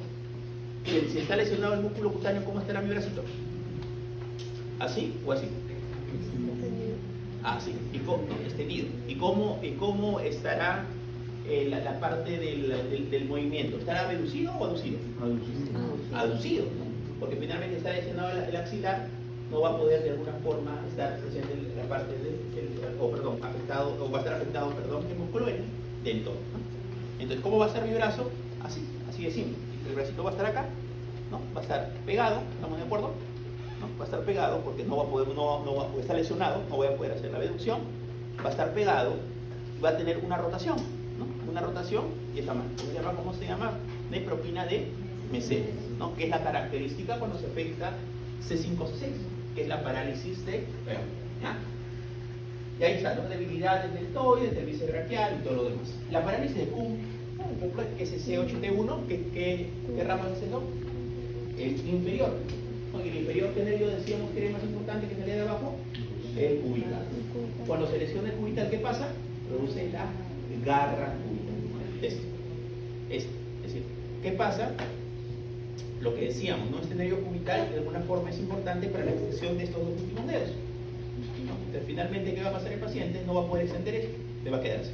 si está lesionado el músculo cutáneo, ¿cómo estará mi bracito? ¿Así o así? Ah, sí, extendido. ¿Y cómo estará la parte del movimiento? ¿Estará reducido o aducido? Aducido, ¿no? Porque finalmente está lesionado el axilar, no va a poder de alguna forma estar presente en la parte afectado, o va a estar afectado, el músculo del entorno, ¿no? Entonces, ¿cómo va a ser mi brazo? Así de simple. El bracito va a estar acá, ¿no? Va a estar pegado, ¿estamos de acuerdo? ¿No? Va a estar pegado porque porque está lesionado, no voy a poder hacer la abducción, va a estar pegado, va a tener una rotación, ¿no? Una rotación y esta mano. ¿Cómo se llama? Nepropina de Meseret, ¿no? Que es la característica cuando se afecta C5-C6, que es la parálisis de Ehr, ¿ya? Y ahí están las debilidades del deltoides, del bíceps braquial y todo lo demás. La parálisis de Kuhn, que es el C8-T1, ¿qué rama es eso? El inferior. Y el inferior, ¿qué nervio decíamos que es más importante que salía de abajo? El cubital. Cuando se lesiona el cubital, ¿qué pasa? Produce la garra cubital. Es decir, ¿qué pasa? Lo que decíamos, ¿no? Este nervio cubital de alguna forma es importante para la extensión de estos dos últimos dedos. ¿no? Entonces, finalmente, ¿qué va a pasar el paciente? No va a poder extender esto, se va a quedarse.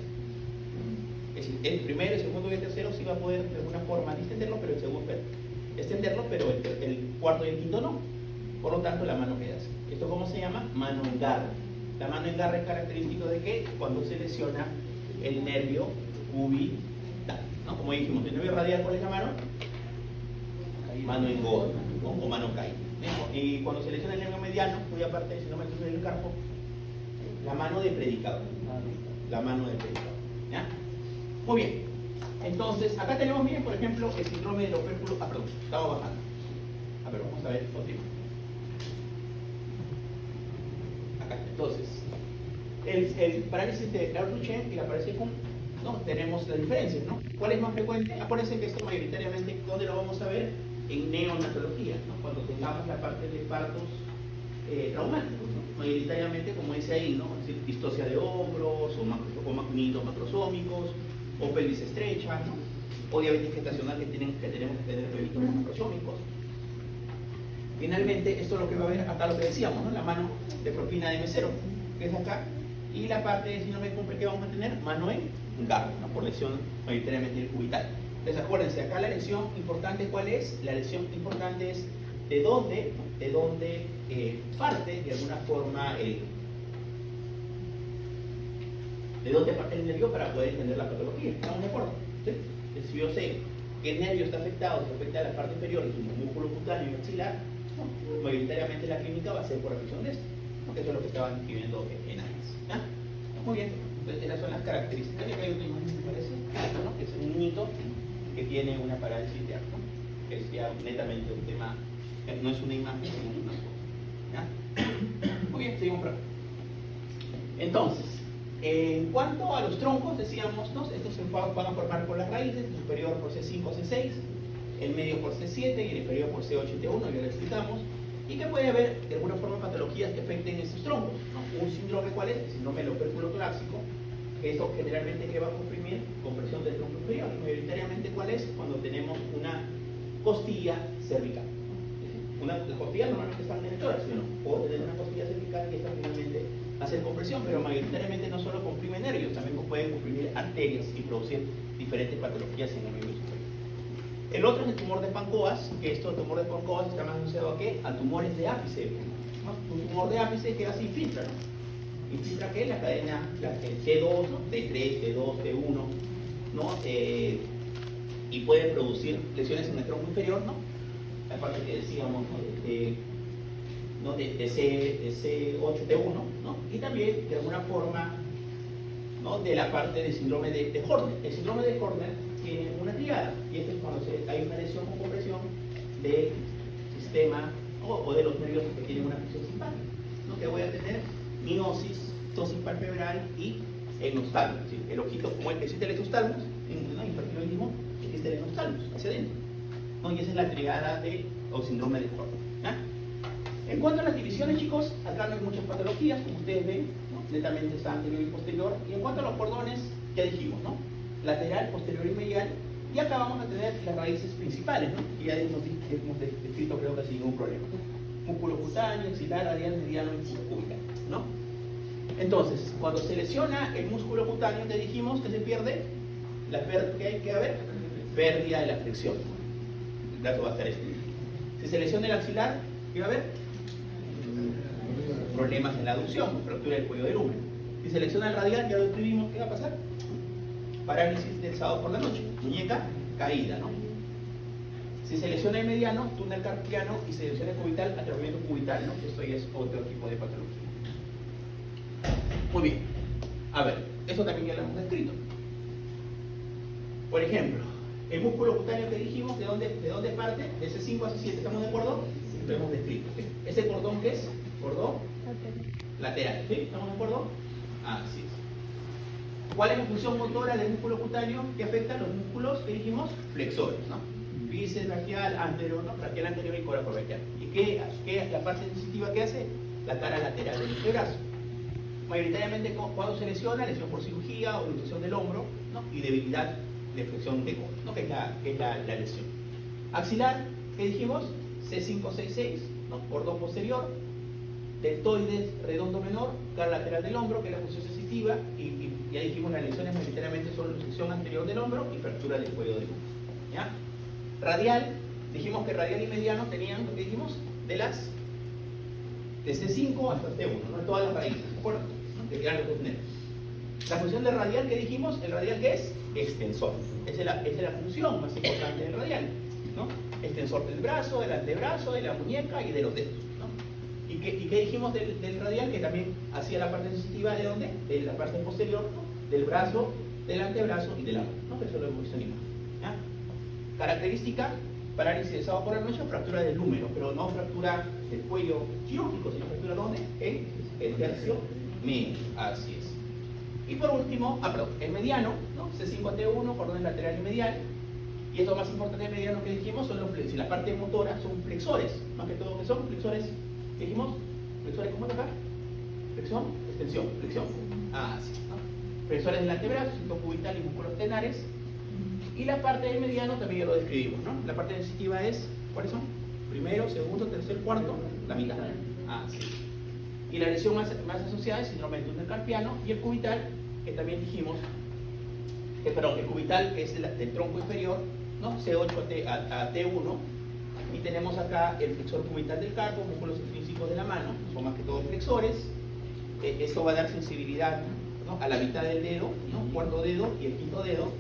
Es decir, el primero, el segundo y el tercero sí va a poder de alguna forma distenderlo, pero el segundo extenderlo, pero el cuarto y el quinto no. Por lo tanto, la mano queda así. ¿Esto cómo se llama? Mano en garra. La mano en garra es característico de que cuando se lesiona el nervio cubital, ¿no? Como dijimos, el nervio radial, ¿cuál es la mano? Mano en gorda, ¿no? O mano caída. Y cuando se lesiona el nervio mediano, muy aparte del síndrome del carpo, la mano de predicador. La mano de predicador. ¿Ya? Muy bien. Entonces, acá tenemos, miren, por ejemplo, el síndrome del opérculo. Ah, perdón, estaba bajando. A ver, vamos a ver, continúa. Acá, entonces, el parálisis de Larouche y la parálisis Kuhn, ¿no? Tenemos las diferencias, ¿no? ¿Cuál es más frecuente? Acuérdense que esto mayoritariamente, ¿dónde lo vamos a ver? En neonatología, ¿no? Cuando tengamos la parte de partos traumáticos, ¿no? Mayoritariamente, como dice ahí, ¿no? Es decir, distocia de hombros, o nidos macrosómicos, o pelvis estrecha, ¿no? O diabetes gestacional que tenemos que tener bebitos macrosómicos. Finalmente, esto es lo que va a ver acá, lo que decíamos, ¿no? La mano de propina de mesero, que es acá, y la parte de síndrome de Kuhn que vamos a tener, mano en garra, ¿no? Por lesión mayoritariamente cubital. Entonces, acuérdense, acá la lesión importante, ¿cuál es? La lesión importante es de dónde parte, de alguna forma, de dónde parte el nervio para poder entender la patología. ¿Estamos de acuerdo? ¿Sí? Entonces, si yo sé que el nervio está afectado, se afecta a la parte inferior, el músculo cutáneo y maxilar, ¿no? Mayoritariamente la clínica va a ser por afección de esto, ¿no? Que eso es lo que estaban escribiendo en antes. ¿Ah? Muy bien. Entonces, esas son las características. Y acá hay otra imagen, me parece, ¿no? Que es un niñito que tiene una parálisis de acto, que es ya netamente un tema, no es una imagen, sino una foto. ¿Ya? Muy bien, seguimos por acá. Entonces, en cuanto a los troncos, decíamos, ¿no? Estos se van a formar por las raíces, el superior por C5 o C6, el medio por C7 y el inferior por C8 y T1, ya lo explicamos, y que puede haber de alguna forma patologías que afecten esos troncos, ¿no? Un síndrome, ¿cuál es? El síndrome del opérculo torácico, que eso generalmente que va a comprimir compresión del tronco inferior. Mayoritariamente, ¿cuál es? Cuando tenemos una costilla cervical. Las costillas normalmente están derechoras, ¿sí o no? O tener una costilla cervical y esta finalmente hacer compresión, pero mayoritariamente no solo comprime nervios, también pueden comprimir arterias y producir diferentes patologías en el miembro superior. El otro es el tumor de Pancoas, que el tumor de Pancoas está más asociado a ¿qué? A tumores de ápice, ¿no? Un tumor de ápice que así infiltra, ¿no? Infiltra que la cadena, T2, ¿no? T3, T2, T1, ¿no? Y puede producir lesiones en el tronco inferior, ¿no? La parte que decíamos, ¿no? De C8, T1, ¿no? Y también, de alguna forma, ¿no? De la parte del síndrome de Horner. El síndrome de Horner tiene una triada, y esto es cuando hay una lesión con compresión del sistema o de los nervios que tienen una presión simpática, ¿no? Que voy a tener miosis, ptosis palpebral y enostalmo. ¿Sí? El ojito, como existe el exostalmos, ¿no? Hipertiroidismo, existe el enostalmos hacia adentro, ¿no? Y esa es la triada o síndrome de Horner. En cuanto a las divisiones, chicos, acá no hay muchas patologías, como ustedes ven, ¿no? Netamente está anterior y posterior. Y en cuanto a los cordones, ya dijimos, ¿no? Lateral, posterior y medial. Y acá vamos a tener las raíces principales, ¿no? Que ya hemos descrito, creo que sin ningún problema. Músculo cutáneo, axilar, radial, mediano y cubital, ¿no? Entonces, cuando se lesiona el músculo cutáneo, te dijimos que se pierde, que hay que haber pérdida de la flexión. El dato va a estar escrito. Si se lesiona el axilar, ¿qué va a haber? Problemas en la aducción, fractura del cuello del húmero. Si se lesiona el radial, ya lo escribimos, ¿qué va a pasar? Parálisis del sábado por la noche, muñeca caída, ¿no? Si se lesiona el mediano, túnel carpiano, y se lesiona el cubital, atrapamiento cubital, ¿no? Esto ya es otro tipo de patología. Muy bien. A ver, esto también ya lo hemos descrito. Por ejemplo, el músculo cutáneo que dijimos, ¿de dónde parte? De C5 a C7, ¿estamos de acuerdo? Lo hemos descrito. ¿Sí? ¿Ese cordón qué es? Cordón lateral. ¿Sí? ¿Estamos de acuerdo? Así es. ¿Cuál es la función motora del músculo cutáneo que afecta a los músculos que dijimos? Flexores, ¿no? Bíceps braquial, anterior, ¿no? Braquial anterior y coraco braquial. ¿Y qué es la parte sensitiva que hace? La cara lateral del brazo. Mayoritariamente, cuando se lesiona, lesión por cirugía o luxación del hombro, ¿no? Y debilidad de flexión de codo, ¿no? Que es la lesión. Axilar, ¿qué dijimos? C5, C6, ¿no? Cordón posterior, deltoides redondo menor, cara lateral del hombro, que es la función sensitiva, y ya dijimos las lesiones mayoritariamente son luxación anterior del hombro y fractura del cuello del hombro. ¿Ya? Radial, dijimos que radial y mediano tenían, lo que dijimos, de C5 hasta C1, ¿no? Todas las raíces, ¿de acuerdo? ¿No? Que eran los dos nervios. La función del radial que dijimos, el radial ¿qué es? Extensor. Esa es la función más importante del radial, ¿no? Extensor del brazo, del antebrazo, de la muñeca y de los dedos, ¿no? ¿Y qué dijimos del radial? Que también hacía la parte sensitiva de dónde? De la parte posterior, ¿no? Del brazo, del antebrazo y de la mano, ¿no? Que eso lo hemos visto en imagen, ¿ya? Característica, parálisis de sábado por el medio, fractura del húmero, pero no fractura del cuello quirúrgico, sino fractura ¿dónde? En el tercio medio, así es. Y por último, el mediano, ¿no? C5T1, cordón lateral y medial. Y esto más importante del mediano que dijimos son los flexores. La parte motora son flexores, más que todo, ¿qué son? Flexores, ¿qué dijimos? Flexores, ¿cómo acá? Flexión, extensión, flexión. Así, ¿no? Flexores del antebrazo, cinto cubital y músculos tenares. Y la parte del mediano también ya lo describimos, ¿no? La parte sensitiva es, ¿cuáles son? Primero, segundo, tercer, cuarto, la mitad. Así. Y la lesión más asociada es el síndrome del túnel carpiano y el cubital, que también dijimos, el cubital es del tronco inferior, ¿no? C8 a T1, y tenemos acá el flexor cubital del carpo, músculos intrínsecos de la mano, son más que todo flexores. Esto va a dar sensibilidad, ¿no? A la mitad del dedo, ¿no? Cuarto dedo y el quinto dedo,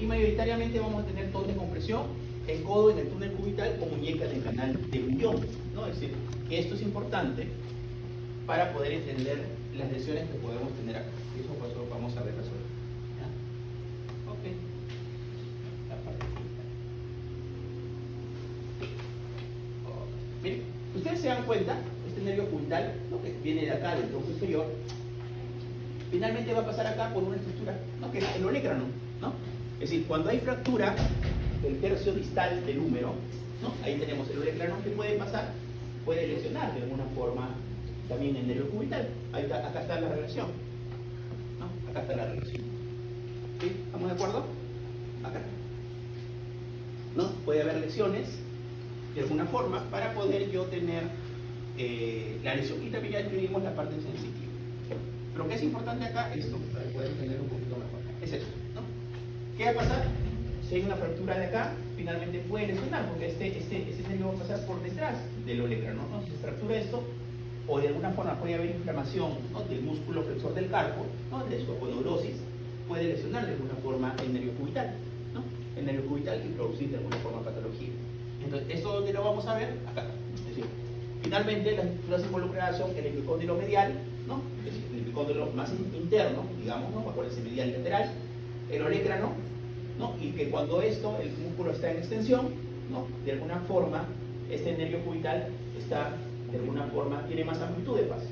y mayoritariamente vamos a tener tono de compresión en codo en el túnel cubital o muñeca en el canal de Bouillon, ¿no? Es decir, que esto es importante para poder entender las lesiones que podemos tener acá. Eso pues lo vamos a ver resolver. ¿Ya? Ok. La parte cubital. Miren, ustedes se dan cuenta, este nervio cubital, ¿no? Que viene de acá, del tronco inferior, finalmente va a pasar acá por una estructura, ¿no? Que es el olecrano, ¿no? Es decir, cuando hay fractura del tercio distal del húmero, ¿no? Ahí tenemos el olecrano que puede pasar, puede lesionar de alguna forma también el nervio cubital. Ahí está, acá está la relación, ¿no? Acá está la relación. ¿Sí? ¿Estamos de acuerdo? Acá. ¿No? Puede haber lesiones de alguna forma para poder yo tener la lesión. Y también ya escribimos la parte sensitiva. Pero ¿qué es importante acá? Esto, para poder entender un poquito mejor. Es eso, ¿no? ¿Qué va a pasar? Si hay una fractura de acá, finalmente puede lesionar, porque este nervio va a pasar por detrás del olecrano, ¿no? Si se fractura esto, o de alguna forma puede haber inflamación, ¿no? Del músculo flexor del carpo, ¿no? De su aponeurosis, puede lesionar de alguna forma el nervio cubital, ¿no? El nervio cubital y producir de alguna forma patología. Entonces, ¿esto dónde lo vamos a ver? Acá. Es decir, finalmente las estructuras involucradas son el epicóndilo medial, ¿no? Es decir, el epicóndilo más interno, digamos, ¿no? Acuérdense, medial y lateral, el olecrano, ¿no? Y que cuando el músculo está en extensión, ¿no? De alguna forma, este nervio cubital está, de alguna forma, tiene más amplitud de paso.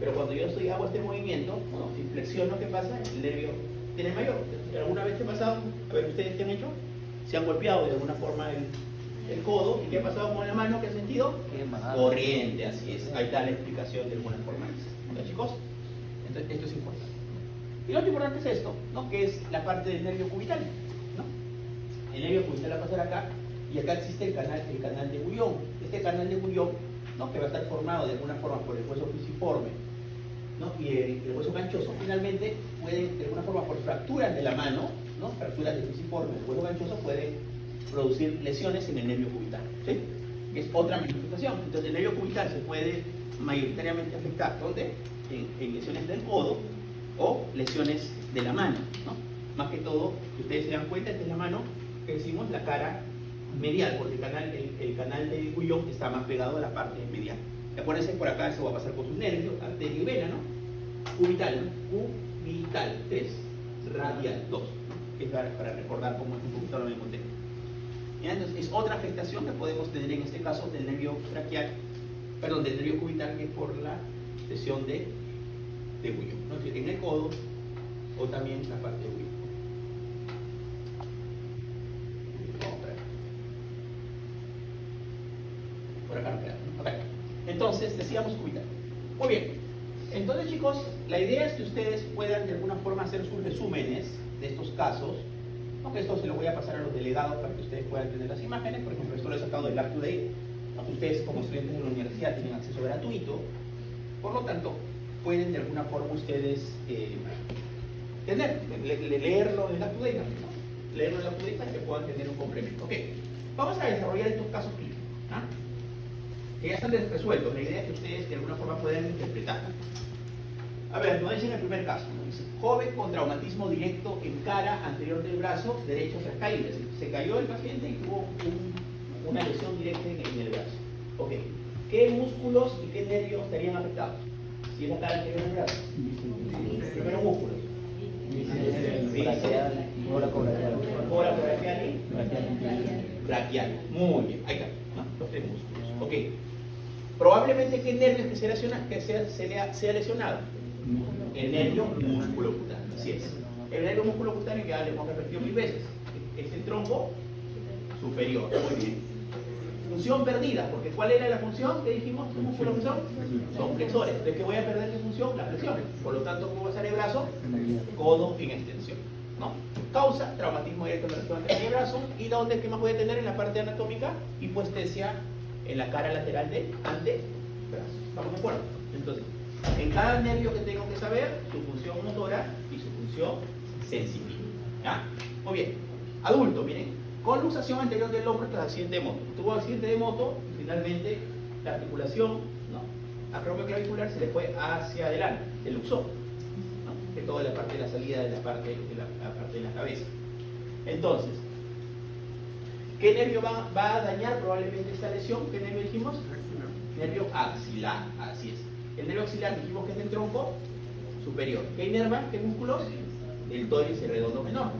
Pero cuando yo hago este movimiento, bueno, si flexiono, ¿qué pasa? El nervio tiene mayor. ¿Alguna vez te ha pasado? A ver, ¿ustedes qué han hecho? Se han golpeado de alguna forma el codo, ¿y qué ha pasado con la mano? ¿Qué ha sentido? Corriente, así es. Ahí está la explicación de alguna forma. ¿Ya, chicos? Entonces, esto es importante. Y lo otro importante es esto, ¿no? Que es la parte del nervio cubital, ¿no? El nervio cubital va a pasar acá, y acá existe el canal de Bouillon. Este canal de Bouillon, ¿no? Que va a estar formado de alguna forma por el hueso pisiforme, ¿no? Y el hueso ganchoso, finalmente puede, de alguna forma, por fracturas de la mano, ¿no? Fracturas del pisiforme, el hueso ganchoso puede producir lesiones en el nervio cubital, ¿sí? Es otra manifestación. Entonces el nervio cubital se puede mayoritariamente afectar, ¿dónde? En lesiones del codo o lesiones de la mano, ¿no? Más que todo, si ustedes se dan cuenta, esta es la mano que decimos la cara medial, porque el canal de Bouillon está más pegado a la parte medial. Acuérdense, por acá eso va a pasar por sus nervios, arteria y vena, ¿no? Cubital, cubital, 3, radial, 2, que es para recordar cómo es un poquito lo mismo tema. Entonces, es otra afectación que podemos tener en este caso del nervio braquial, perdón, del nervio cubital, que es por la lesión de Bouillon, ¿no? En el codo o también la parte de Bouillon. Por acá no queda, ¿no? Okay. Entonces, decíamos cubital. Muy bien. Entonces, chicos, la idea es que ustedes puedan de alguna forma hacer sus resúmenes de estos casos. Aunque esto se lo voy a pasar a los delegados para que ustedes puedan tener las imágenes. Por ejemplo, esto lo he sacado del Up to Date. Ustedes, como estudiantes de la universidad, tienen acceso gratuito Por lo tanto, pueden de alguna forma ustedes leerlo en la Tudela, ¿no? Leerlo en la Tudela para que puedan tener un complemento. Ok, vamos a desarrollar estos casos clínicos, ¿ah? Que ya están resueltos. La idea es que ustedes de alguna forma puedan interpretar. A ver, nos dicen el primer caso, ¿no? Dice, joven con traumatismo directo en cara anterior del brazo derecho tras caída. Es decir, se cayó el paciente y tuvo una lesión directa en el brazo. Ok, ¿qué músculos y qué nervios estarían afectados? Si es la cara anterior del brazo. Primero músculos. Cobra braquial y braquial. Muy bien, ahí está, ¿no? Los tres músculos. Ok. Probablemente, ¿qué nervios que sea lesionado? El nervio musculocutáneo, así es. El nervio musculocutáneo, que ya le hemos repetido 1000 veces, es el tronco superior. Muy bien. Función perdida, porque ¿cuál era la función que dijimos? ¿Qué músculos que son? Son flexores. ¿De qué voy a perder qué función? Las flexiones. Por lo tanto, ¿cómo va a estar el brazo? Codo en extensión, ¿no? Causa traumatismo directo en la región anterior del brazo. ¿Y dónde? ¿Qué más voy a tener en la parte anatómica? Hipoestesia en la cara lateral del antebrazo. ¿Estamos de acuerdo? Entonces, en cada nervio que tengo que saber su función motora y su función sensitiva. ¿Ya? Muy bien. Adulto, miren. Con luxación anterior del hombro tras accidente de moto. Tuvo accidente de moto y finalmente la articulación, ¿no?, acromioclavicular se le fue hacia adelante, se luxó, ¿no?, de toda la parte de la salida de la parte de la cabeza. Entonces, ¿qué nervio va a dañar probablemente esta lesión? ¿Qué nervio dijimos? Nervio axilar, así es. El nervio axilar dijimos que es del tronco superior. ¿Qué inerva? ¿Qué músculos? El tórax redondo menor.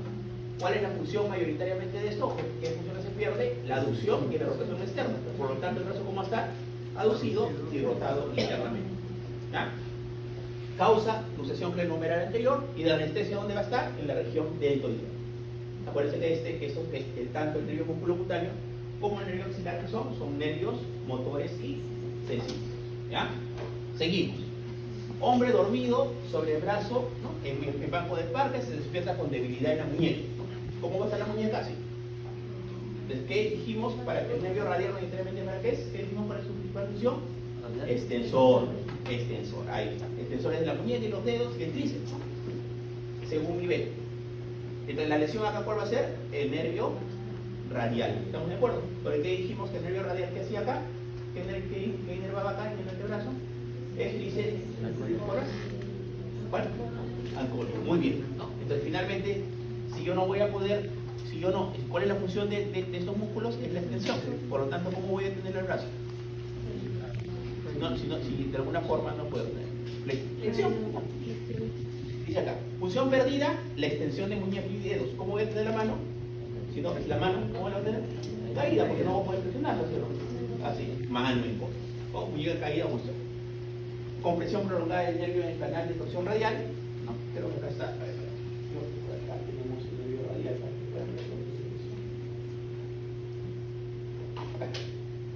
¿Cuál es la función mayoritariamente de esto? ¿Qué función se pierde? La aducción y la rotación externa. Por lo tanto, el brazo, ¿cómo está? Aducido y rotado internamente. ¿Ya? Causa luxación craneohumeral anterior y de anestesia, ¿dónde va a estar? En la región deltoidea. Acuérdense que tanto el nervio musculocutáneo como el nervio axilar, que son nervios motores y sensibles. ¿Ya? Seguimos. Hombre dormido sobre el brazo, ¿no?, en banco de parque, se despierta con debilidad en la muñeca. ¿Cómo va a estar la muñeca? Así. Entonces, ¿qué dijimos para que el nervio radial mayoritariamente para qué es? ¿Qué dijimos para su principal función? Extensor. Ahí está. Extensores de la muñeca y los dedos y el tríceps, ¿no?, según nivel. Entonces, la lesión acá, ¿cuál va a ser? El nervio radial. ¿Estamos de acuerdo? ¿Por qué dijimos que el nervio radial que hacía acá? ¿Qué inervaba acá en el antebrazo? Es tríceps. ¿Cuál? Alcohólico. Muy bien. Entonces, finalmente, si yo no voy a poder, ¿cuál es la función de estos músculos? Es la extensión. Por lo tanto, ¿cómo voy a tener el brazo? Si de alguna forma no puedo tener flexión. Dice acá, función perdida, la extensión de muñeca y dedos. ¿Cómo voy a tener la mano? Si no, la mano, ¿cómo la voy a tener? Caída, porque no voy a poder flexionarla, ¿sí? Así, mano en contra. O muñeca caída, muestra. Compresión prolongada del nervio en el canal de torsión radial. No, creo que acá está. A ver, acá tenemos el nervio radial.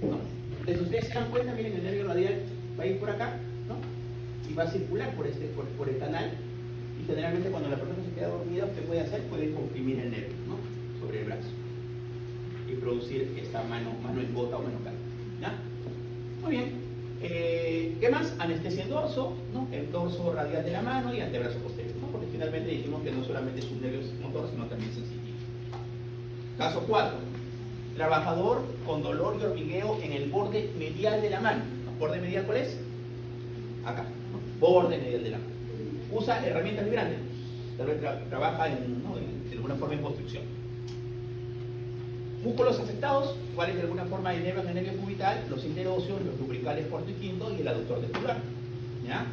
No. Entonces, ustedes se dan cuenta, miren, el nervio radial va a ir por acá, ¿no?, y va a circular por el canal. Y generalmente, cuando la persona se queda dormida, ¿qué puede hacer? Puede comprimir el nervio, ¿no?, sobre el brazo y producir esta mano en gota o mano calma. ¿Ya? Muy bien. ¿Qué más? Anestesia en dorso, ¿no?, el dorso radial de la mano y antebrazo posterior, ¿no?, porque finalmente dijimos que no solamente sus nervios motores, sino también sensitivos. Caso 4. Trabajador con dolor y hormigueo en el borde medial de la mano. ¿Borde medial cuál es? Acá, ¿no?, borde medial de la mano. Usa herramientas vibrantes. Tal vez trabaja de alguna forma en construcción. Músculos afectados, ¿cuáles de alguna forma inervan el nervio cubital? Los interóseos, los lumbricales cuarto y quinto y el aductor del pulgar. ¿Ya?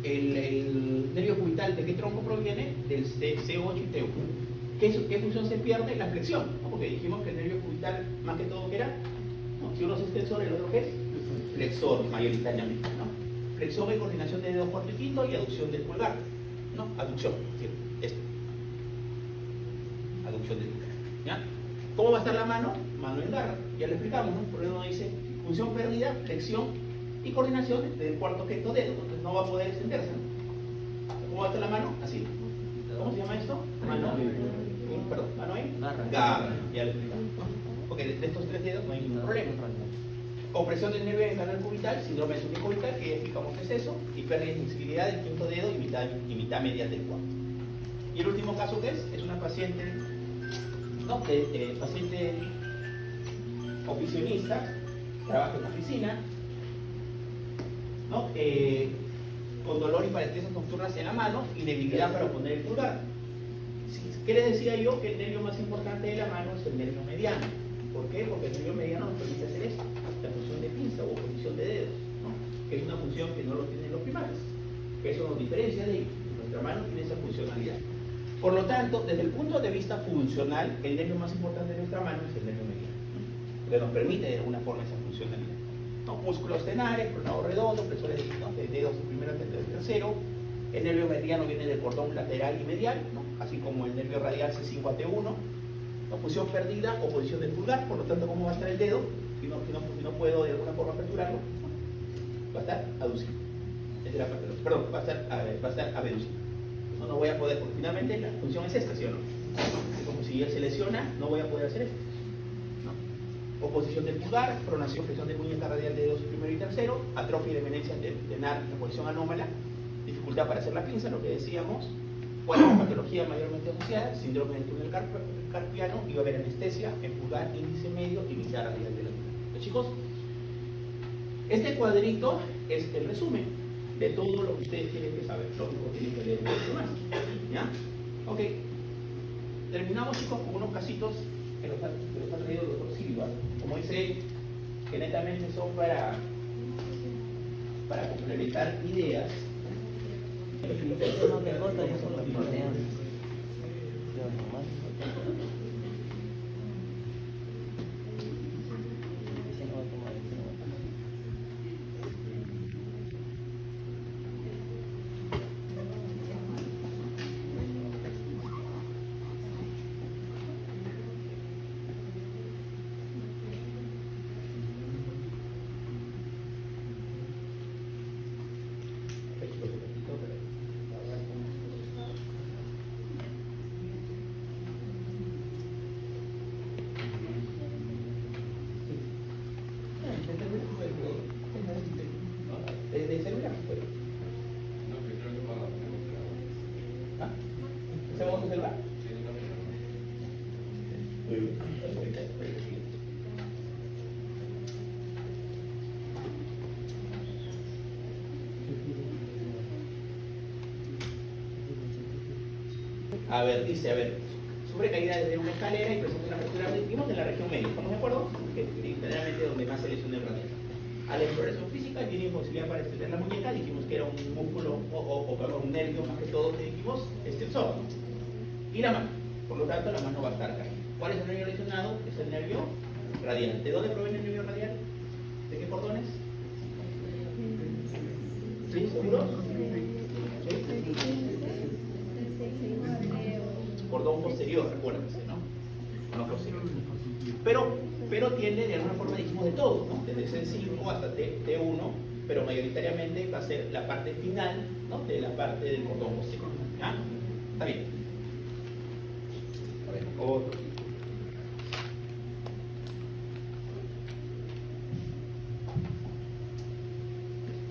El nervio cubital, ¿de qué tronco proviene? Del C8 y T1. ¿Qué función se pierde? La flexión, ¿no?, porque dijimos que el nervio cubital, más que todo, ¿qué era? ¿No? Si uno es extensor, ¿el otro qué es? Flexor, mayoritariamente, ¿no? Flexión y coordinación de dedos cuarto y quinto y aducción del pulgar, ¿no? Aducción, ¿sí? Esto. Aducción del pulgar. ¿Ya? ¿Cómo va a estar la mano? Mano en garra. Ya lo explicamos, ¿no? Por eso uno dice función perdida, flexión y coordinación del cuarto quinto dedo. Entonces no va a poder extenderse, ¿no? ¿Cómo va a estar la mano? Así. ¿Cómo se llama esto? Mano en garra. Ya lo explicamos, ¿no? Porque de estos tres dedos no hay ningún problema. Opresión del nervio en el canal cubital, síndrome de sueño cubital, que ya explicamos qué es eso, y pérdida de sensibilidad del quinto dedo y mitad medial del cuarto. Y el último caso que es una paciente, ¿no? Paciente oficionista, trabaja en la oficina, ¿no? Con dolor y paresthesias nocturnas en la mano y debilidad para poner el pulgar. ¿Qué les decía yo? Que el nervio más importante de la mano es el nervio mediano. ¿Por qué? Porque el nervio mediano nos permite hacer esto, la función de pinza o posición de dedos, ¿no? Que es una función que no lo tienen los primates, que eso nos diferencia de ellos. Nuestra mano tiene esa funcionalidad. Por lo tanto, desde el punto de vista funcional, el nervio más importante de nuestra mano es el nervio mediano, ¿no? Que nos permite de alguna forma esa funcionalidad, ¿no? Músculos tenares, pronado redondo, flexores, ¿no? De dedos de primero y tercero. El nervio mediano viene del cordón lateral y medial, ¿no? Así como el nervio radial C5 a T1, ¿no? Función perdida o posición del pulgar. Por lo tanto, ¿cómo va a estar el dedo? Si no puedo de alguna forma aperturarlo, va a estar aducido. Perdón, va a estar abducido. No voy a poder, porque finalmente la función es esta, ¿sí o no? Como si él se lesiona, no voy a poder hacer esto, ¿no? Oposición del pulgar, pronación, flexión de muñeca radial de dedos primero y tercero, atrofia y demenencia tenar en posición anómala, dificultad para hacer la pinza, lo que decíamos. ¿Cuál es la patología mayormente asociada? Síndrome del túnel carpiano, y va a haber anestesia en pulgar, índice medio y mitad radial de la mano. Chicos, este cuadrito es el resumen de todo lo que ustedes tienen que saber. Lógico, tienen que leer un poco más. ¿Ya? Ok. Terminamos, chicos, con unos casitos que los ha traído el doctor Silva. Como dice él, que netamente son para complementar ideas. ¿De celular? ¿Ah? ¿Hacemos un celular? Muy bien. A ver, dice, sufre caída desde una escalera y presenta una fractura, dijimos, en la región media. ¿Estamos de acuerdo? Que generalmente donde más se lesiona el radial. A la exploración física tiene imposibilidad para extender la muñeca, dijimos que era un músculo o un nervio más que todo que dijimos extensor. Y la mano, por lo tanto la mano va a estar caída. ¿Cuál es el nervio lesionado? Es el nervio radial. ¿De dónde proviene el nervio radial? ¿De qué cordones? ¿Sí? ¿Seguro? ¿Sí? Cordón posterior, recuérdense, ¿no? No posterior. Pero tiene de alguna forma, dijimos, de todo, ¿no? Desde C5 hasta T1, pero mayoritariamente va a ser la parte final, ¿no? De la parte del cordón posterior. ¿Ya? Está bien. A ver, otro.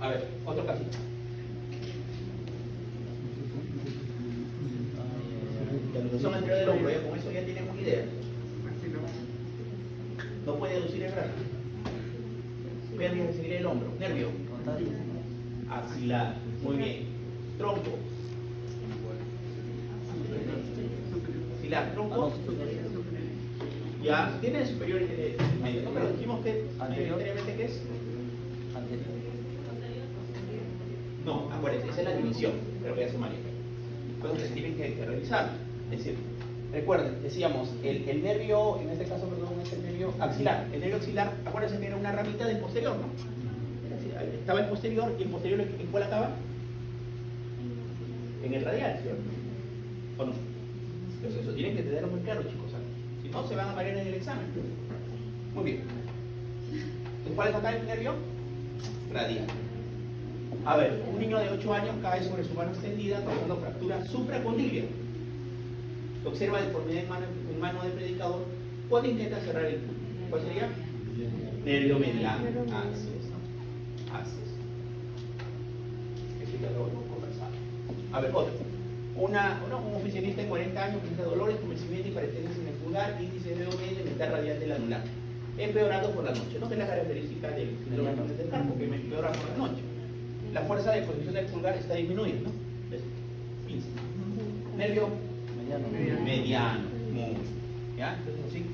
A ver, otro casito. La alusión anterior del hombro, ya con eso ya tienen una idea. No puede aducir el brazo. Pérdida de sensibilidad del hombro. Nervio. Axilar. Muy bien. Tronco. Axilar. Tronco. Ya. Tiene el superior y tiene el medio. No, pero dijimos que mayoritariamente ¿qué es? No, acuérdense, esa es la división de lo que hace María. Entonces se tienen que revisar. Es decir, recuerden, decíamos, el nervio, en este caso, perdón, es el nervio axilar. El nervio axilar, acuérdense que era una ramita del posterior, ¿no? Estaba el posterior, y el posterior, ¿en cuál acaba? En el radial, ¿cierto? ¿O no? Entonces eso tienen que tenerlo muy claro, chicos, ¿sabes? Si no, se van a marear en el examen. Muy bien. ¿En cuál es acá el nervio? Radial. A ver, un niño de 8 años cae sobre su mano extendida causando fractura supracondiliar. Observa deformidad en mano del predicador cuando intenta cerrar el puño. ¿Cuál sería? Nervio mediano. Así es, ¿no? Así es. Eso ya lo hemos conversado. A ver, otro. Un oficinista de 40 años presenta dolores, convencimiento y paresthesia semiacular, índice de medio, mental radial del anular. Empeorando por la noche, ¿no? Que es la característica del síndrome del carpo, que me empeora por la noche. La fuerza de posición del pulgar está disminuida, ¿no? ¿Ves? 15. Nervio mediano. Muy bien. ¿Ya? Entonces, así.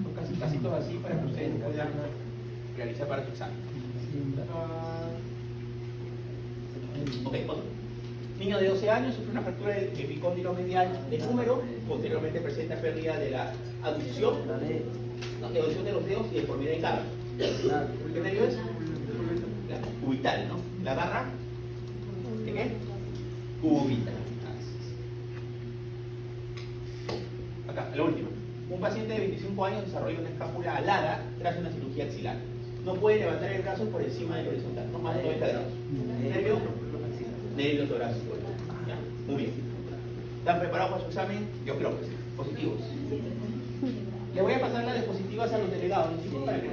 Son casi todos así para que ustedes puedan realizar para su examen. Ok, otro. Niño de 12 años sufre una fractura del epicóndilo medial del húmero, posteriormente presenta pérdida de la aducción, de los dedos y deformidad en garra. ¿Qué nervio es? La cubital, ¿no? La garra, ¿de qué? Cubital. Acá, la última. Un paciente de 25 años desarrolla una escápula alada tras una cirugía axilar. No puede levantar el brazo por encima del horizontal, no más de 90 grados. Nervio, nervio torácico. ¿Ya? Muy bien. ¿Están preparados para su examen? Yo creo que sí. Positivos. Le voy a pasar las diapositivas a los delegados, chicos, para que